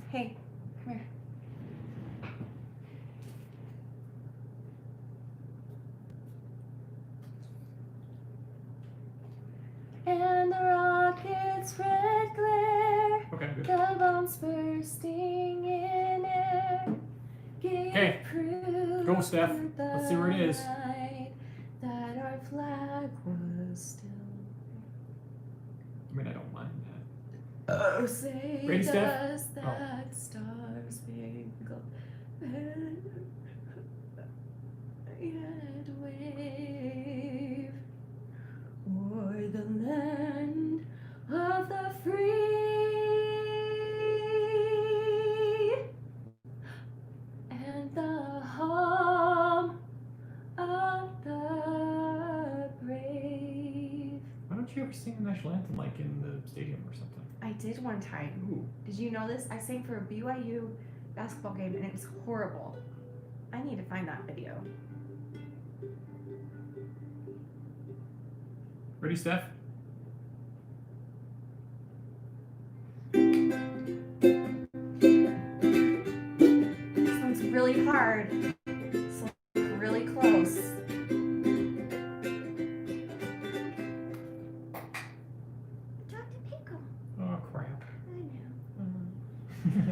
Hey, come here. And the rocket's red glare, Okay, I'm good. the bombs bursting in air. Okay. Go, Steph. Let's see where it is. That our flag was still. I mean, I don't mind that. Oh, say Ready, Steph? does that star-spangled banner yet wave o'er the land of the free and the home of the brave. Why don't you ever sing the national anthem like in the stadium or something? I did one time. Ooh. Did you know this? I sang for a BYU basketball game and it was horrible. I need to find that video. Ready, Steph? This one's really hard. This one's really close. Talk to Pickle. Oh, crap. I know.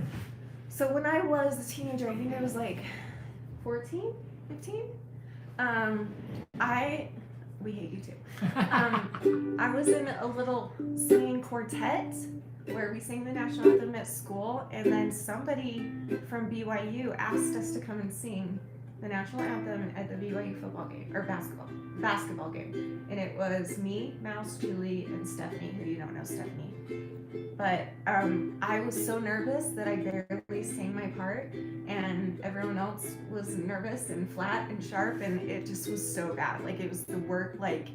So when I was a teenager, I think I was like 14, 15. We hate you too. I was in a little singing quartet where we sang the national anthem at school, and then somebody from BYU asked us to come and sing the national anthem at the BYU football game or basketball game, and it was me, Mouse, Julie, and Stephanie, who you don't know Stephanie. But I was so nervous that I barely sang my part, and everyone else was nervous and flat and sharp, and it just was so bad. Like, it was the work, like,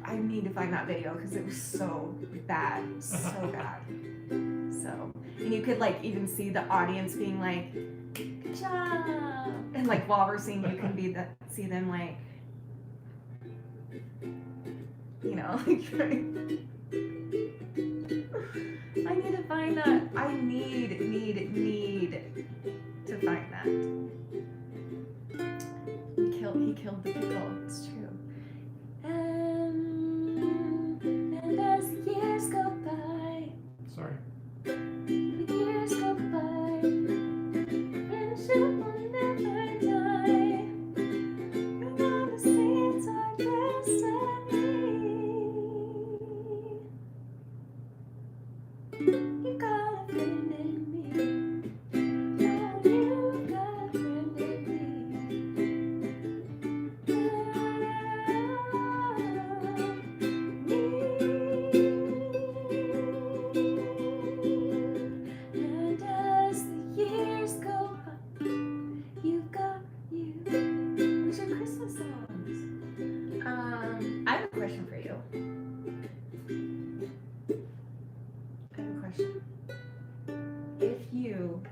I need to find that video because it was so bad, so bad. So, and you could, like, even see the audience being like, good job. And, like, while we're singing, you can see them, like, you know, like, I need to find that. I need to find that. He killed the pickle. It's true. And as the years go by, Sorry. the years go by, friendship will never die. And all the saints are destiny. You got a friend in me. Yeah, you got a friend in me. And as the years go by, you've got you. What's your Christmas songs? I have a question for you. I have a question. If you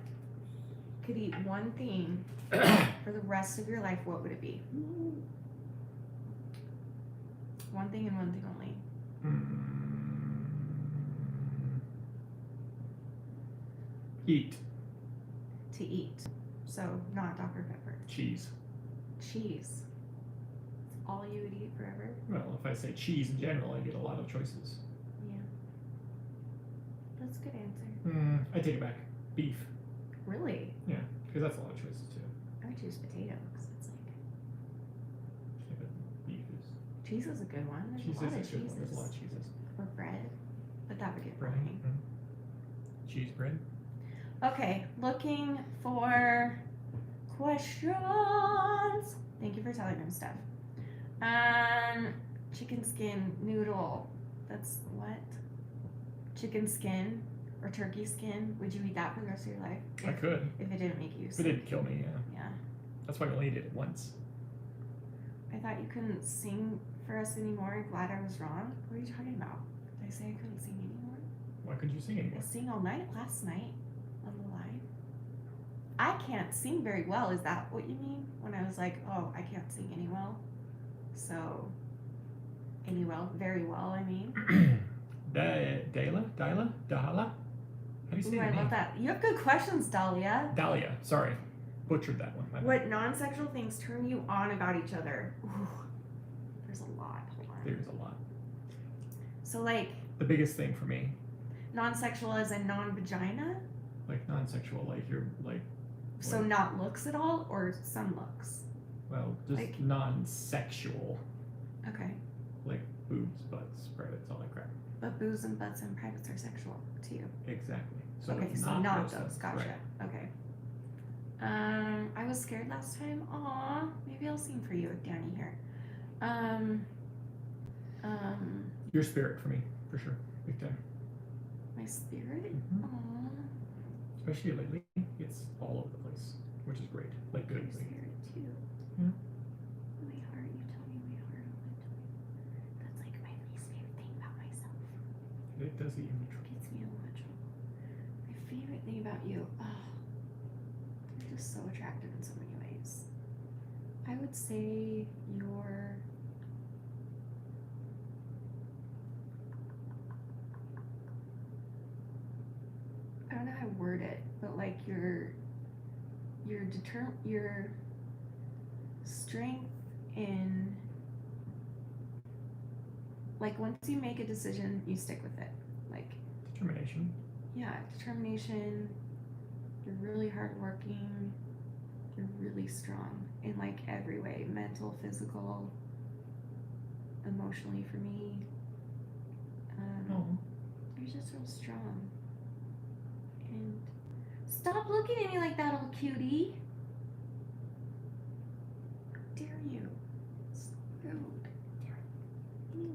could eat one thing for the rest of your life, what would it be? One thing and one thing only. Eat. To eat. So, not Dr. Pepper. Cheese. Cheese. It's all you would eat forever? Well, if I say cheese in general, I get a lot of choices. Yeah. That's a good answer. I take it back. Beef. Really? Yeah, because that's a lot of choices too. I would choose potato because it's like. Yeah, but beef is. Cheese is a good one. There's Cheese a lot is of a good one. There's a lot of cheeses. cheeses. Or bread. But that would get Bread. boring. Cheese bread. Okay, looking for questions. Thank you for telling them stuff. Chicken skin noodle. That's what? Chicken skin or turkey skin. Would you eat that for the rest of your life? I could. If it didn't make you If it sick. didn't kill me, yeah. Yeah. That's why I only did it once. I thought you couldn't sing for us anymore. Glad I was wrong. What are you talking about? Did I say I couldn't sing anymore? Why couldn't you sing I anymore? sang all night last night on the line. I can't sing very well. Is that what you mean? When I was like, oh, I can't sing any well. So, very well, I mean. Dahala? How do you say Ooh, your I name? love that. You have good questions, Dahlia. Dahlia. Sorry. Butchered that one. My bad. What non-sexual things turn you on about each other? Ooh, there's a lot. Hold on. There's a lot. So, like, The biggest thing for me, non-sexual as in non-vagina? like non-sexual, like you're like So not looks at all, or some looks? Well, just Like- non-sexual, Okay. like boobs, butts, privates, all that crap. But boobs and butts and privates are sexual to you. Exactly. So Okay, it's so not those. things, Gotcha. right. Okay. I was scared last time. Aw, maybe I'll sing for you with Danny here. Your spirit for me, for sure, big time. My spirit. Mhm. Aw, Especially lately, it's all over the place, which is great. Like your good. spirit too. Yeah. My heart. You tell me my heart all the time. That's like my least favorite thing about myself. It does get you in trouble. Gets me in a lot of trouble. My favorite thing about you. Oh, you're just so attractive in so many ways. I would say your I don't know how to word it, but like your strength in, like, once you make a decision, you stick with it. Like, Determination. yeah, determination. You're really hardworking. You're really strong in like every way, mental, physical, emotionally for me. Oh. You're just real strong. And stop looking at me like that, old cutie. How dare you? So rude. Anyway.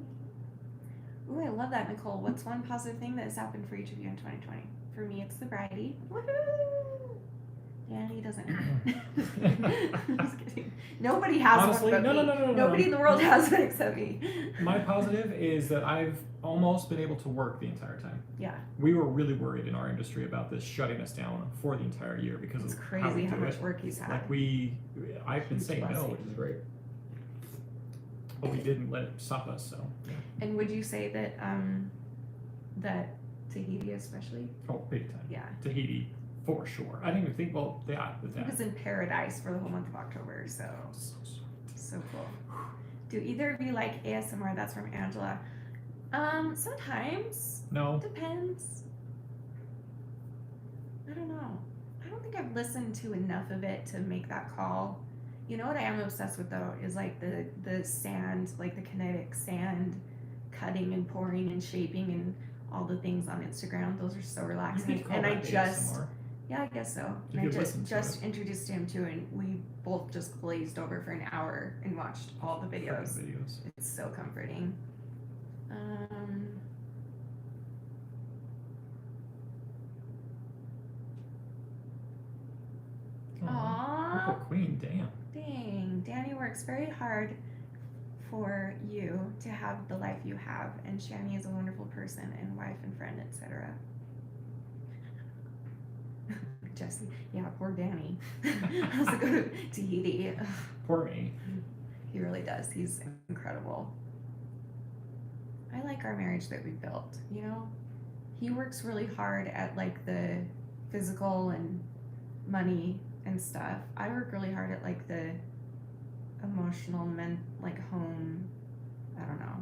Ooh, I love that, Nicole. What's one positive thing that has happened for each of you in 2020? For me, it's the bridie. Woohoo! Danny doesn't have it. I'm just kidding. Nobody has Honestly, one but no, me. no, no, no, Nobody no. in the world has one except me. My positive is that I've almost been able to work the entire time. Yeah. We were really worried in our industry about this shutting us down for the entire year because It's of crazy how we how do much it. work he's had. Like I've been Huge saying no, blessing. which is great. But we didn't let it stop us, so yeah. And would you say that that Tahiti especially? Oh, big time. Yeah. Tahiti, for sure. I didn't even think, well, yeah, with He that. was in paradise for the whole month of October, so so cool. Do either of you like ASMR? That's from Angela. Sometimes. No. Depends. I don't know. I don't think I've listened to enough of it to make that call. You know what I am obsessed with though is like the sand, like the kinetic sand cutting and pouring and shaping and all the things on Instagram. Those are so You relaxing. could call And I that just ASMR. yeah, I guess so. You And I could listen to just introduced him to it and we both just glazed over for an hour and watched all the videos. Videos. It's so comforting. Aww. Purple Queen, damn. Dang, Danny works very hard for you to have the life you have, and Shanny is a wonderful person and wife and friend, etc. Jesse, yeah, poor Danny. Has to go to Tahiti. Ugh, Poor me. he really does. He's incredible. I like our marriage that we built. You know, he works really hard at like the physical and money and stuff. I work really hard at like the emotional like home. I don't know,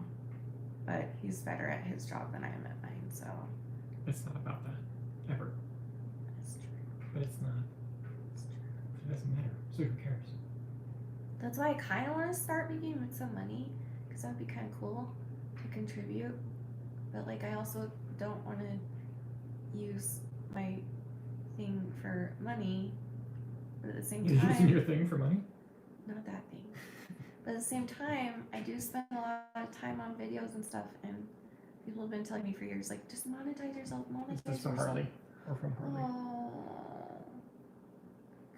but he's better at his job than I am at mine. So It's not about that. Ever. that's true. But it's not. That's true. It doesn't matter. So who cares? That's why I kind of want to start making some money, because that would be kind of cool to contribute. But like, I also don't want to use my thing for money. But at the same You're using time, your thing for money? not that thing. But at the same time, I do spend a lot of time on videos and stuff, and people have been telling me for years, like, just monetize yourself, It's monetize just from yourself. Harley. Or from Harley. Oh,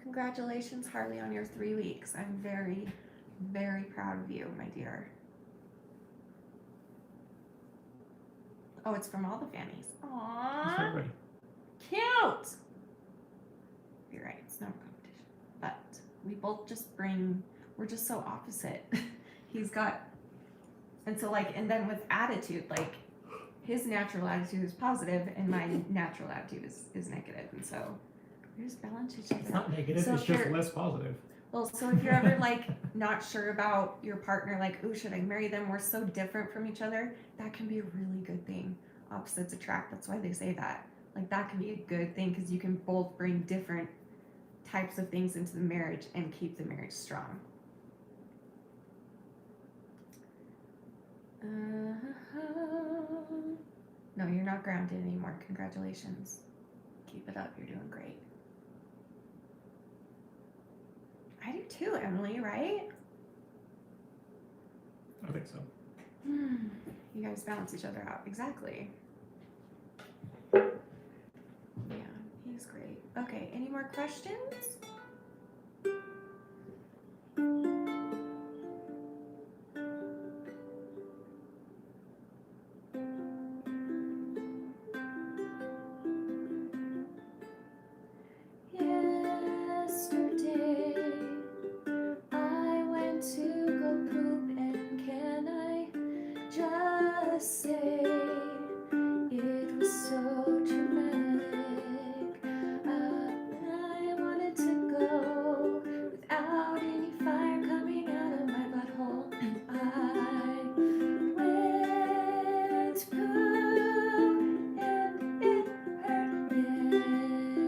congratulations, Harley, on your 3 weeks. I'm very, very proud of you, my dear. Oh, it's from all the fannies. It's for Aww, everybody. cute. You're right, it's not a competition. But we both just we're just so opposite. He's got, and so like, and then with attitude, like, his natural attitude is positive and my natural attitude is negative, and so we just balance each other It's out. not negative, So it's if just you're- less positive. Well, so if you're ever like not sure about your partner, like, ooh, should I marry them? We're so different from each other. That can be a really good thing. Opposites attract. That's why they say that. Like, that can be a good thing because you can both bring different types of things into the marriage and keep the marriage strong. No, you're not grounded anymore. Congratulations. Keep it up. You're doing great. I do too, Emily, right? I think so. You guys balance each other out. Exactly. Yeah, he's great. Okay, any more questions? Yesterday, I went to go poop, and can I just say it was so dramatic. I wanted to go without any fire coming out of my butthole. I went to poop and it hurt.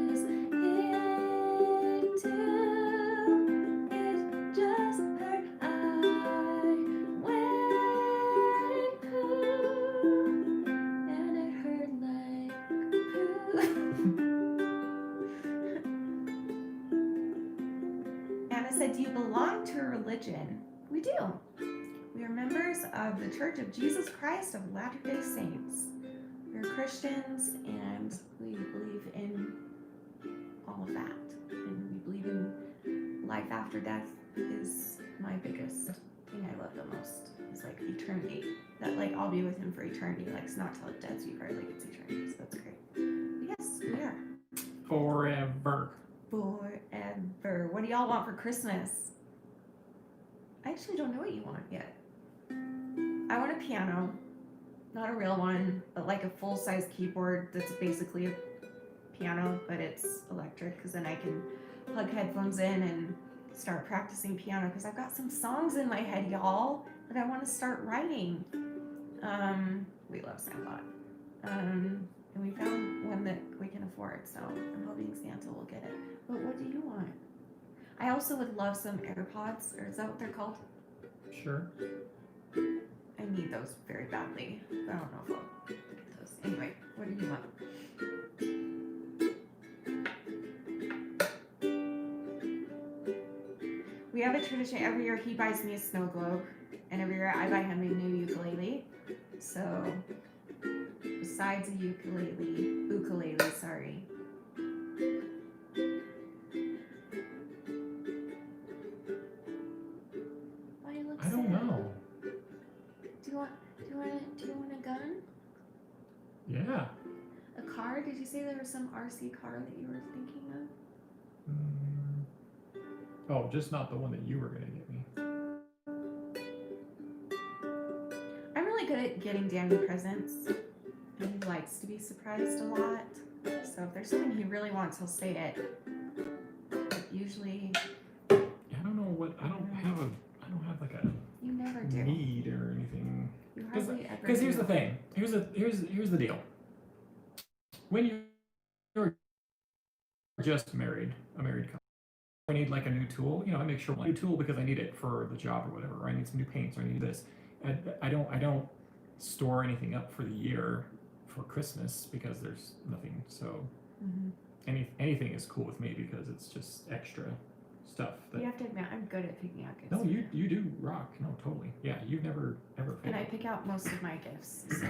Yes, it do. It just hurt. I went poop and it hurt like poop. Anna said, do you belong to a religion? We do. We are members of the Church of Jesus Christ of Latter-day Saints. We're Christians and we believe in all of that. And we believe in life after death is my biggest thing I love the most. It's like eternity. That like I'll be with him for eternity. Like it's not till death you part, like it's eternity. So that's great. But yes, we are. Forever. Forever. What do y'all want for Christmas? I actually don't know what you want yet. I want a piano. Not a real one, but like a full-size keyboard that's basically a piano, but it's electric, because then I can plug headphones in and start practicing piano, because I've got some songs in my head, y'all, that I want to start writing. We love Sandlot. And we found one that we can afford, so I'm hoping Santa will get it. But what do you want? I also would love some AirPods, or is that what they're called? Sure. I need those very badly, but I don't know if I'll get those. Anyway, what do you want? We have a tradition. Every year he buys me a snow globe, and every year I buy him a new ukulele. So, besides a ukulele, sorry. Why you look I don't sad? know. Do you want a gun? Yeah. A car? Did you say there was some RC car that you were thinking of? Oh, just not the one that you were gonna get me. I'm really good at getting Danny presents, and he likes to be surprised a lot. So if there's something he really wants, he'll say it. But usually, I don't know what. I don't have like a you never do. need or anything. You hardly ever. Because here's do. the thing. Here's the deal. When you're just a married couple, I need like a new tool. You know, I make sure a new tool because I need it for the job or whatever. Or I need some new paints or I need this. I don't store anything up for the year for Christmas because there's nothing. So anything is cool with me because it's just extra stuff. That, You have to admit, I'm good at picking out gifts. no, you do rock. No, totally. Yeah, you've never ever. And I failed. pick out most of my gifts, so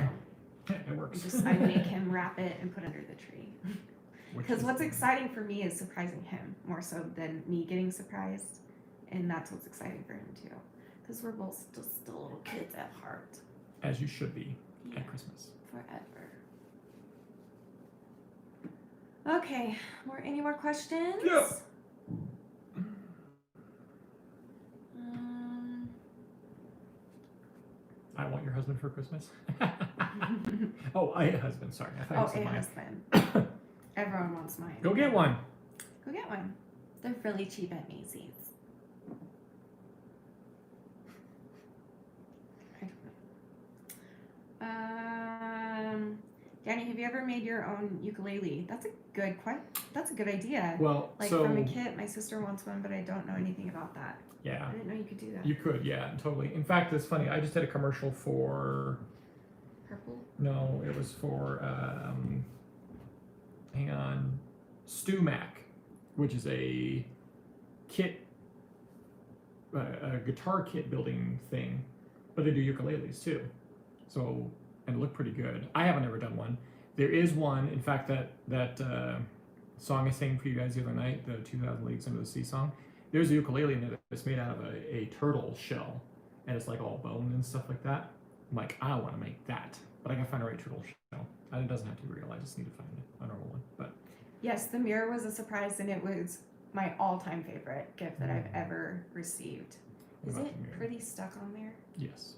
It works. I make him wrap it and put it under the tree. Which Because is- what's exciting for me is surprising him more so than me getting surprised, and that's what's exciting for him too. Because we're both still little kids at heart. As you should be Yeah, at Christmas. forever. Okay, any more questions? Yeah. I want your husband for Christmas. Oh, a husband. Sorry, I thought you Oh, said a mine. husband. Everyone wants mine. Go get one. Go get one. They're really cheap at Macy's. I don't know. Danny, have you ever made your own ukulele? That's a good idea. Well, Like so from a kit, my sister wants one, but I don't know anything about that. yeah, I didn't know you could do that. you could, yeah, totally. In fact, it's funny. I just did a commercial for. Purple? No, it was for. Hang on, Stu Mac, which is a kit, a guitar kit building thing, but they do ukuleles too. So, and look pretty good. I haven't ever done one. There is one, in fact, that song I sang for you guys the other night, the 2,000 Leagues Under the Sea song. There's a ukulele in it that's made out of a turtle shell, and it's like all bone and stuff like that. I'm like, I want to make that, but I can find a right turtle shell. And it doesn't have to be real. I just need to find a normal one. But Yes, the mirror was a surprise, and it was my all-time favorite gift that I've ever received. what Is about it the mirror? pretty stuck on there? Yes,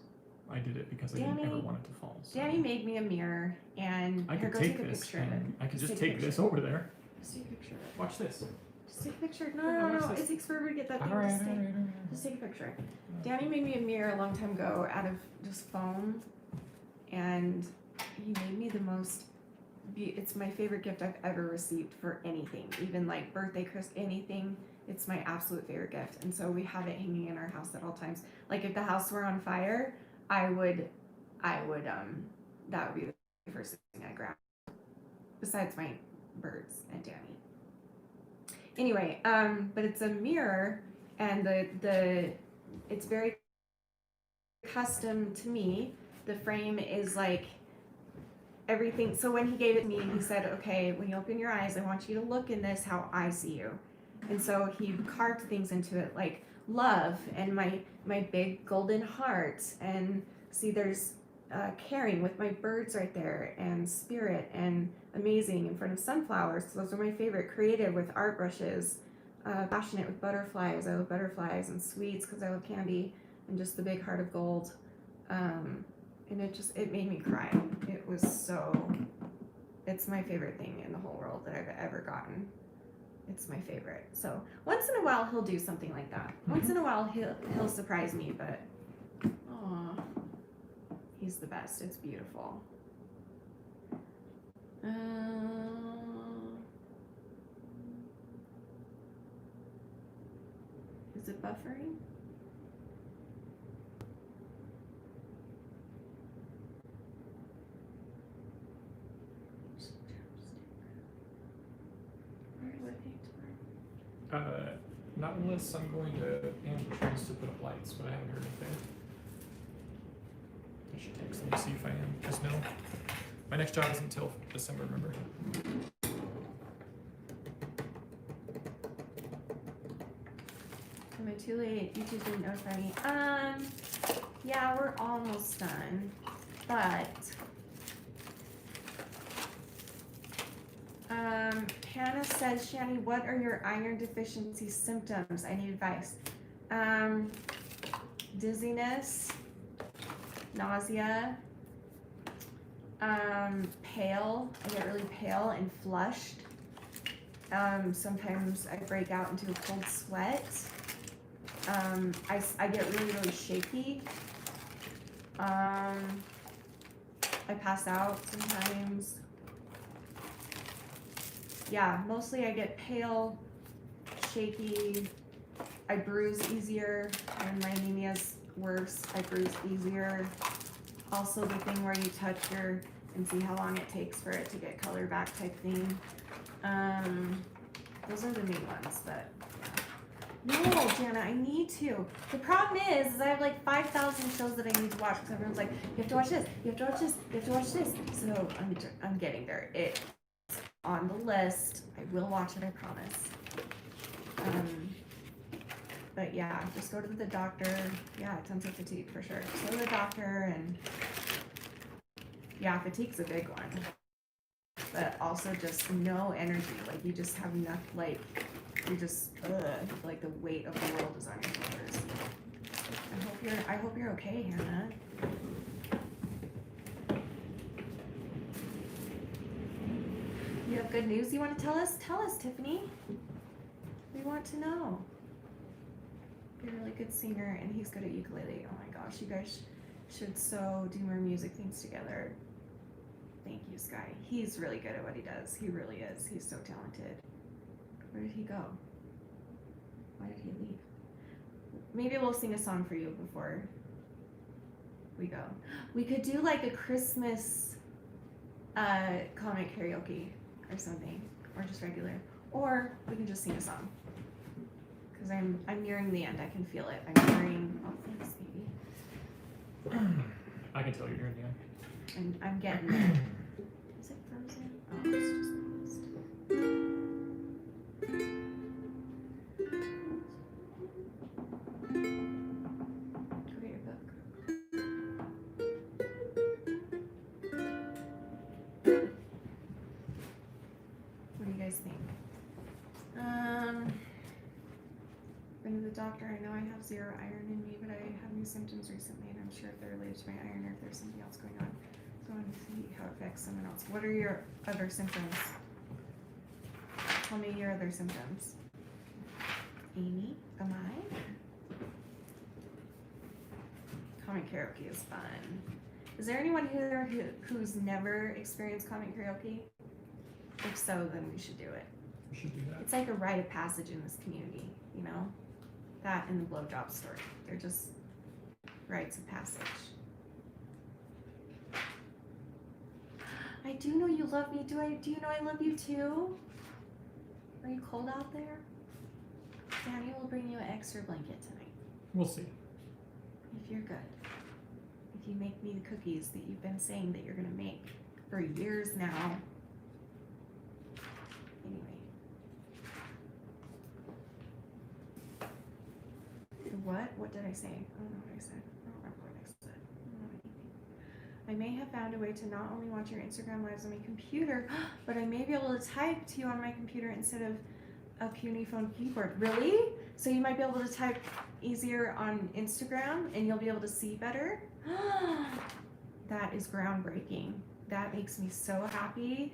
I did it because I Danny- didn't ever want it to fall. So. Danny made me a mirror, and I here, could go take take a this. picture of it. And I could just take a take picture. this over there. Just take a picture of it. Watch this. Just take a picture. No, Yeah, no, watch no. this. It takes forever to get that All thing right, to all stay. right, all right. Just take a picture. Danny made me a mirror a long time ago out of just foam, and he made me the most. It's my favorite gift I've ever received for anything, even like birthday, Christmas, anything. It's my absolute favorite gift, and so we have it hanging in our house at all times. Like if the house were on fire, I would, that would be the first thing I grab. Besides my birds and Danny. Anyway, but it's a mirror, and it's very custom to me. The frame is like everything. So when he gave it to me, he said, okay, when you open your eyes, I want you to look in this how I see you. And so he carved things into it like love and my big golden heart, and see there's caring with my birds right there, and spirit and amazing in front of sunflowers. So those are my favorite. Creative with art brushes, passionate with butterflies. I love butterflies, and sweets because I love candy, and just the big heart of gold. And it made me cry. It was it's my favorite thing in the whole world that I've ever gotten. It's my favorite. So once in a while he'll do something like that. Once in a while he'll surprise me, but aw, he's the best. It's beautiful. Is it buffering? Not unless I'm going to Amber Trees to put up lights, but I haven't heard anything. I should text them to see if I am. Just know. My next job isn't until December, remember? Am I too late? YouTube didn't notify me. Yeah, we're almost done, but Hannah says, Shanny, what are your iron deficiency symptoms? I need advice. Dizziness, nausea, pale. I get really pale and flushed. Sometimes I break out into a cold sweat. I get really, really shaky. I pass out sometimes. Yeah, mostly I get pale, shaky. I bruise easier. When my anemia's worse, I bruise easier. Also the thing where you touch and see how long it takes for it to get color back type thing. Those are the main ones, but yeah. No, Jana, I need to. The problem is I have like 5,000 shows that I need to watch because everyone's like, you have to watch this, you have to watch this, you have to watch this. So I'm getting there. It's on the list. I will watch it, I promise. But yeah, just go to the doctor. Yeah, tons of fatigue for sure. Just go to the doctor, and yeah, fatigue's a big one. But also just no energy. Like you just have nothing. Like you just like the weight of the world is on your shoulders. I hope you're okay, Hannah. You have good news you want to tell us? Tell us, Tiffany. We want to know. You're a really good singer, and he's good at ukulele. Oh my gosh, you guys should so do more music things together. Thank you, Sky. He's really good at what he does. He really is. He's so talented. Where did he go? Why did he leave? Maybe we'll sing a song for you before we go. We could do like a Christmas comic karaoke or something, or just regular, or we can just sing a song. Because I'm nearing the end. I can feel it. I'm nearing. Oh, thanks, baby. I can tell you're near the end. And I'm getting there. Is it frozen? Oh, it's just lost. Go get your book. What do you guys think? Been to the doctor. I know I have 0 iron in me, but I have new symptoms recently, and I'm sure if they're related to my iron or if there's something else going on. So I want to see how it affects someone else. What are your other symptoms? Tell me your other symptoms. Amy, am I? Comic karaoke is fun. Is there anyone here who's never experienced comic karaoke? If so, then we should do it. We should do that. It's like a rite of passage in this community, you know? That and the blowjob story. They're just rites of passage. I do know you love me. Do you know I love you too? Are you cold out there? Shanny will bring you an extra blanket tonight. We'll see. If you're good. If you make me the cookies that you've been saying that you're gonna make for years now. Anyway. What? What did I say? I don't know what I said. I don't remember what I said. I don't know anything. I may have found a way to not only watch your Instagram lives on my computer, but I may be able to type to you on my computer instead of a puny phone keyboard. Really? So you might be able to type easier on Instagram and you'll be able to see better? That is groundbreaking. That makes me so happy.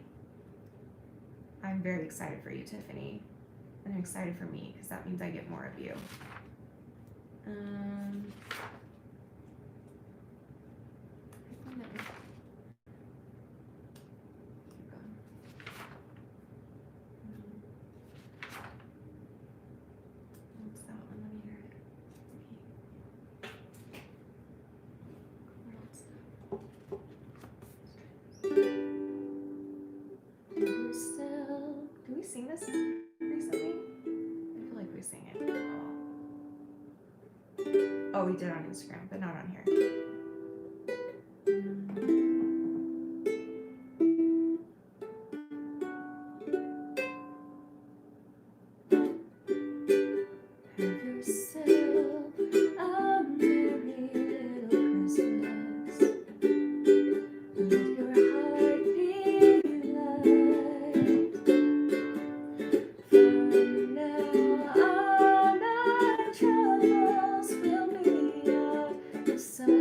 I'm very excited for you, Tiffany. And I'm excited for me because that means I get more of you. What's that one? Let me hear it. Do we sing this recently? I feel like we sing it. Oh, we did on Instagram, but not on here. Have yourself a merry little Christmas. Let your heart be light. From now on, our troubles will be out of sight.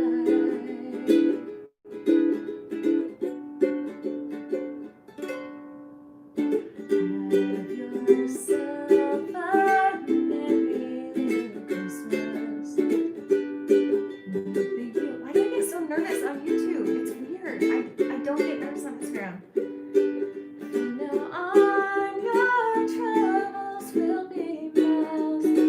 Have yourself a merry little Christmas. Why do I get so nervous on YouTube? It's weird. I don't get nervous on Instagram. From now on, your troubles will be miles away.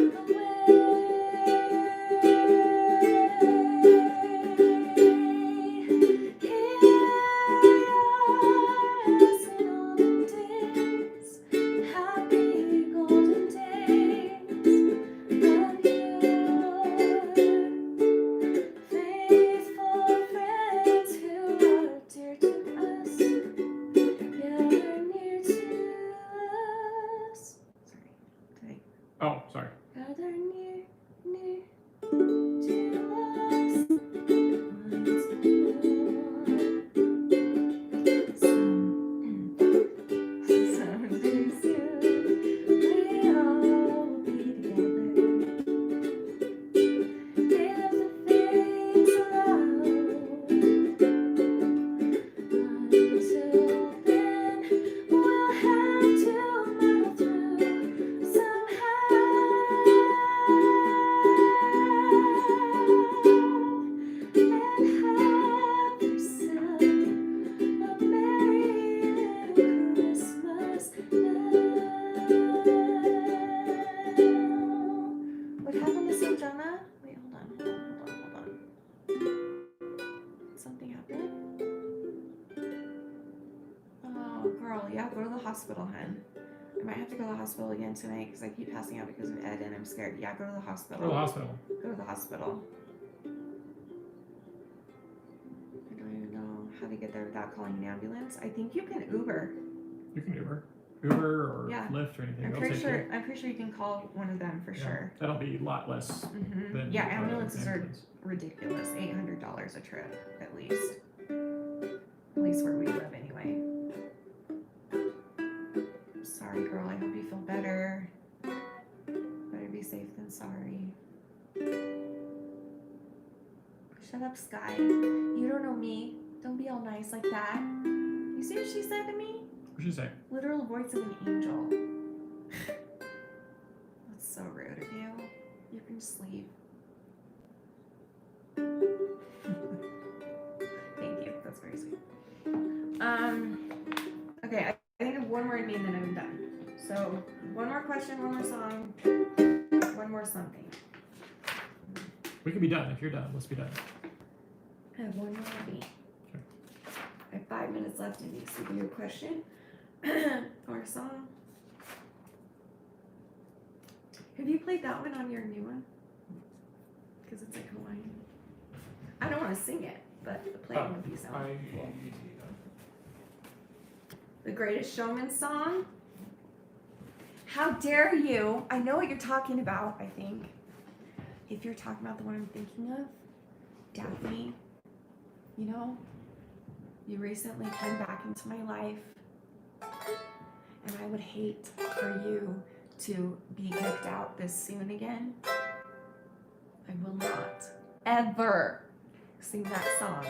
Yes, in olden days, happy golden days, when you faithful friends who are dear to us girl, yeah, go to the hospital, hun. I might have to go to the hospital again tonight because I keep passing out because of Ed and I'm scared. Yeah, go to the hospital. Go to the hospital. Go to the hospital. I don't even know how to get there without calling an ambulance. I think you can Uber. You can Uber or Yeah. Lyft or anything. I'm They'll pretty take sure. you. I'm pretty sure you can call one of them for sure. That'll be a lot less than Yeah, ambulances ambulance. are ridiculous. $800 a trip, at least. At least where we live, anyway. Sorry, girl. I hope you feel better. Better be safe than sorry. Shut up, Sky. You don't know me. Don't be all nice like that. You see what she said to me? What'd she say? Literal voice of an angel. That's so rude of you. You can just leave. Thank you. That's very sweet. Okay, I think of one more in me and then I'm done. So, one more question, one more song, one more something. We can be done. If you're done, let's be done. I have one more in me. Sure. I have 5 minutes left in me, so do your question or a song. Have you played that one on your new one? Because it's like Hawaiian. I don't want to sing it, but the playing would be so. The Greatest Showman song? How dare you? I know what you're talking about, I think. If you're talking about the one I'm thinking of, Daphne, you know, you recently came back into my life, and I would hate for you to be kicked out this soon again. I will not ever sing that song.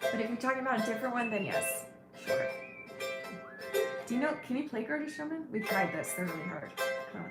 But if you're talking about a different one, then yes, sure. Do you know, can you play Greatest Showman? We've tried this, they're really hard. Come on.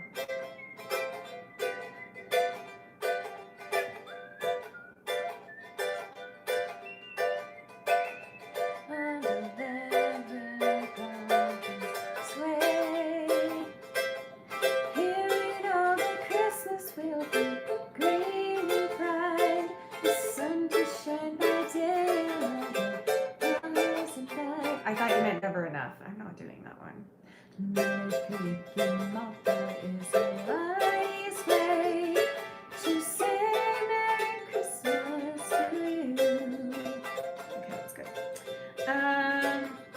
I thought you meant Never Enough. I'm not doing that one. Is a nice way to say Merry Christmas to you. Okay, that's good.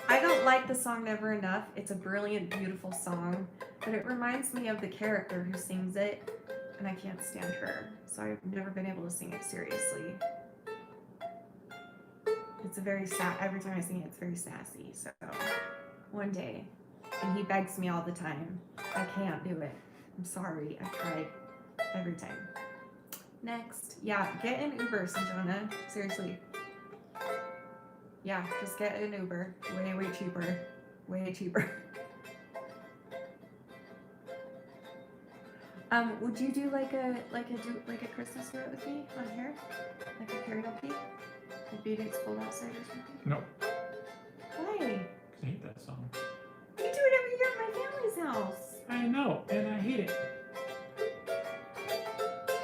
I don't like the song Never Enough. It's a brilliant, beautiful song, but it reminds me of the character who sings it, and I can't stand her, so I've never been able to sing it seriously. It's a very sad, every time I sing it, it's very sassy, so one day, and he begs me all the time, I can't do it. I'm sorry, I've tried every time. Next. Yeah, get an Uber, Sanjana. Seriously. Yeah, just get an Uber. Way, way cheaper. Way cheaper. Would you do like a Christmas duet with me on here? Like a karaoke? Like Baby It's Cold Outside or something? No. Why? Because I hate that song. You do it every year at my family's house. I know, and I hate it.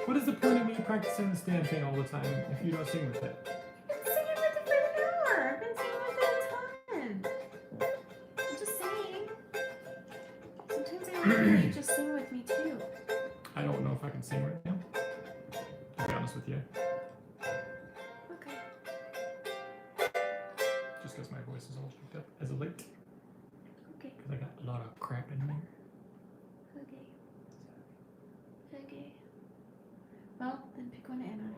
What is the point of me practicing this damn thing all the time if you don't sing with it? I've been singing with it for an hour. I've been singing with it a ton. I'm just saying. Sometimes I want you to just sing with me too. I don't know if I can sing right now. I'll be honest with you. Okay. Just because my voice is all picked up as of late. Okay. Because I got a lot of crap in there. Okay. Okay. Well, then pick one, Anna.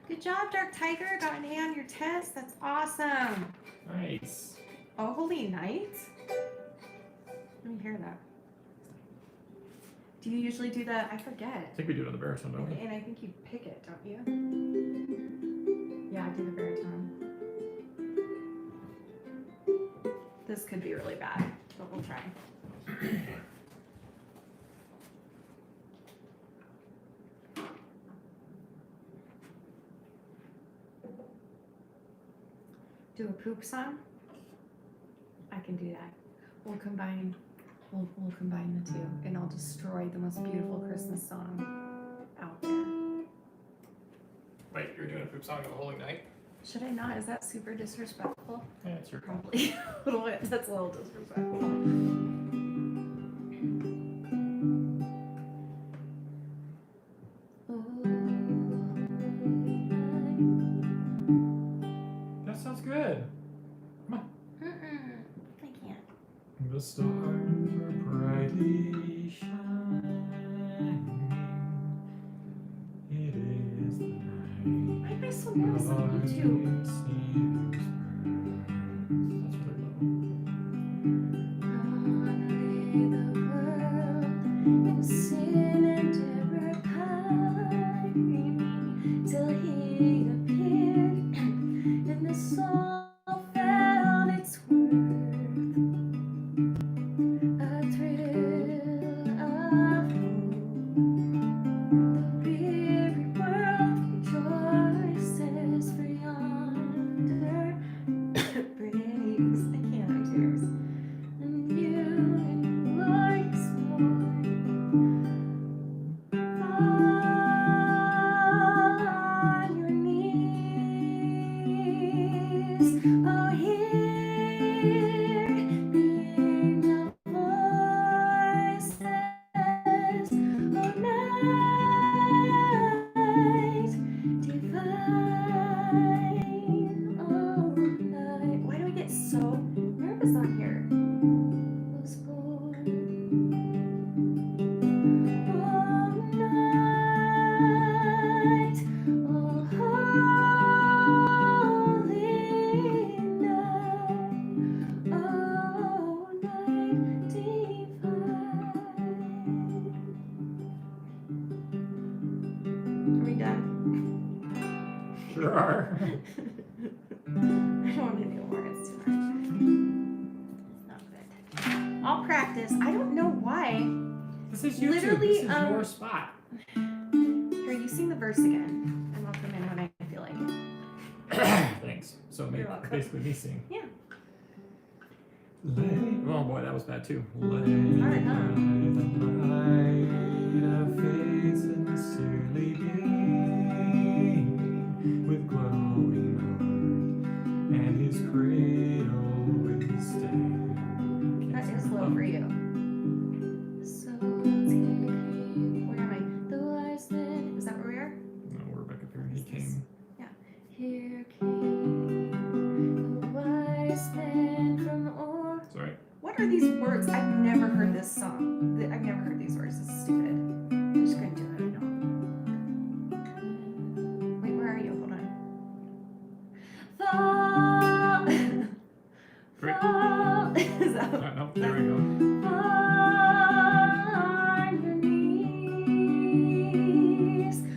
Good job, Dark Tiger. Got an A on your test. That's awesome. Nice. Oh, Holy Night? Let me hear that. Do you usually do that? I forget. I think we do it on the baritone, don't we? And I think you pick it, don't you? Yeah, I do the baritone. This could be really bad, but we'll try. Do a poop song? I can do that. We'll combine the two, and I'll destroy the most beautiful Christmas song out there. Wait, you're doing a poop song of the Holy Night? Should I not? Is that super disrespectful? Yeah, it's your call. Probably. That's a little disrespectful. That sounds good. Come on. I can't. The stars are brightly shining. It is the night. Why am I so nervous on YouTube? That's really low. Sin and terror pining till he appeared, and the soul found its worth. A thrill of hope, the weary world rejoices for yonder breaks. I can't have tears. And you in glorious morn on your knees. Oh, hear the angel voices. Oh, night divine. Oh, night. Why do I get so nervous on here? Was born. Oh, night, oh, holy night, oh, night divine. Are we done? Sure are. I don't want to do more. It's too much. It's not good. I'll practice. I don't know why. This is YouTube. Literally, This is your spot. Here, you sing the verse again, and I'll come in when I feel like it. Thanks. So maybe You're welcome. basically me sing. Yeah. Oh boy, that was bad too. Hard, huh? The light of faith sincerely beaming with glowing heart, and his cradle withstand. That is low for you. So let's get where am I? The wise men. Is that where we are? No, we're back up here. He came. Here came the wise men from Or. Sorry. What are these words? I've never heard this song. I've never heard these words. This is stupid. I'm just gonna do it. I know. Wait, where are you? Hold on. Fall. Great. Fall. Is that? No, there we go. Fall on your knees.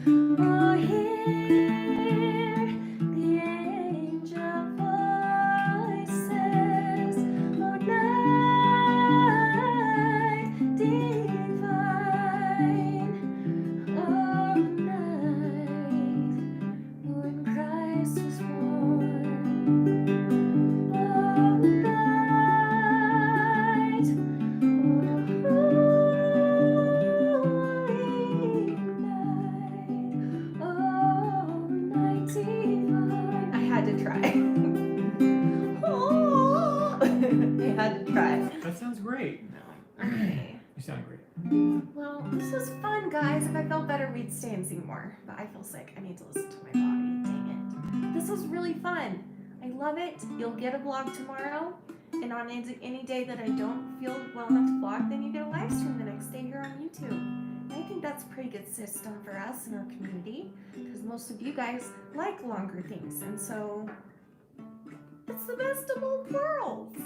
Oh, hear the angel voices. Oh, night divine. Oh, night when Christ was born. Oh, night, oh, holy night, oh, night divine. I had to try. Oh, I had to try. That sounds great. No. Okay. You sound great. Well, this was fun, guys. If I felt better, we'd stay and sing more. But I feel sick. I need to listen to my body. Dang it. This was really fun. I love it. You'll get a vlog tomorrow. And on any day that I don't feel well enough to vlog, then you get a live stream the next day here on YouTube. And I think that's a pretty good system for us in our community. Because most of you guys like longer things. And so, it's the best of both worlds.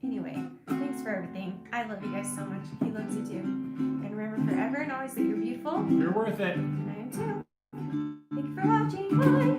Anyway, thanks for everything. I love you guys so much. He loves you too. And remember forever and always that you're beautiful. You're worth it. And I am too. Thank you for watching. Bye.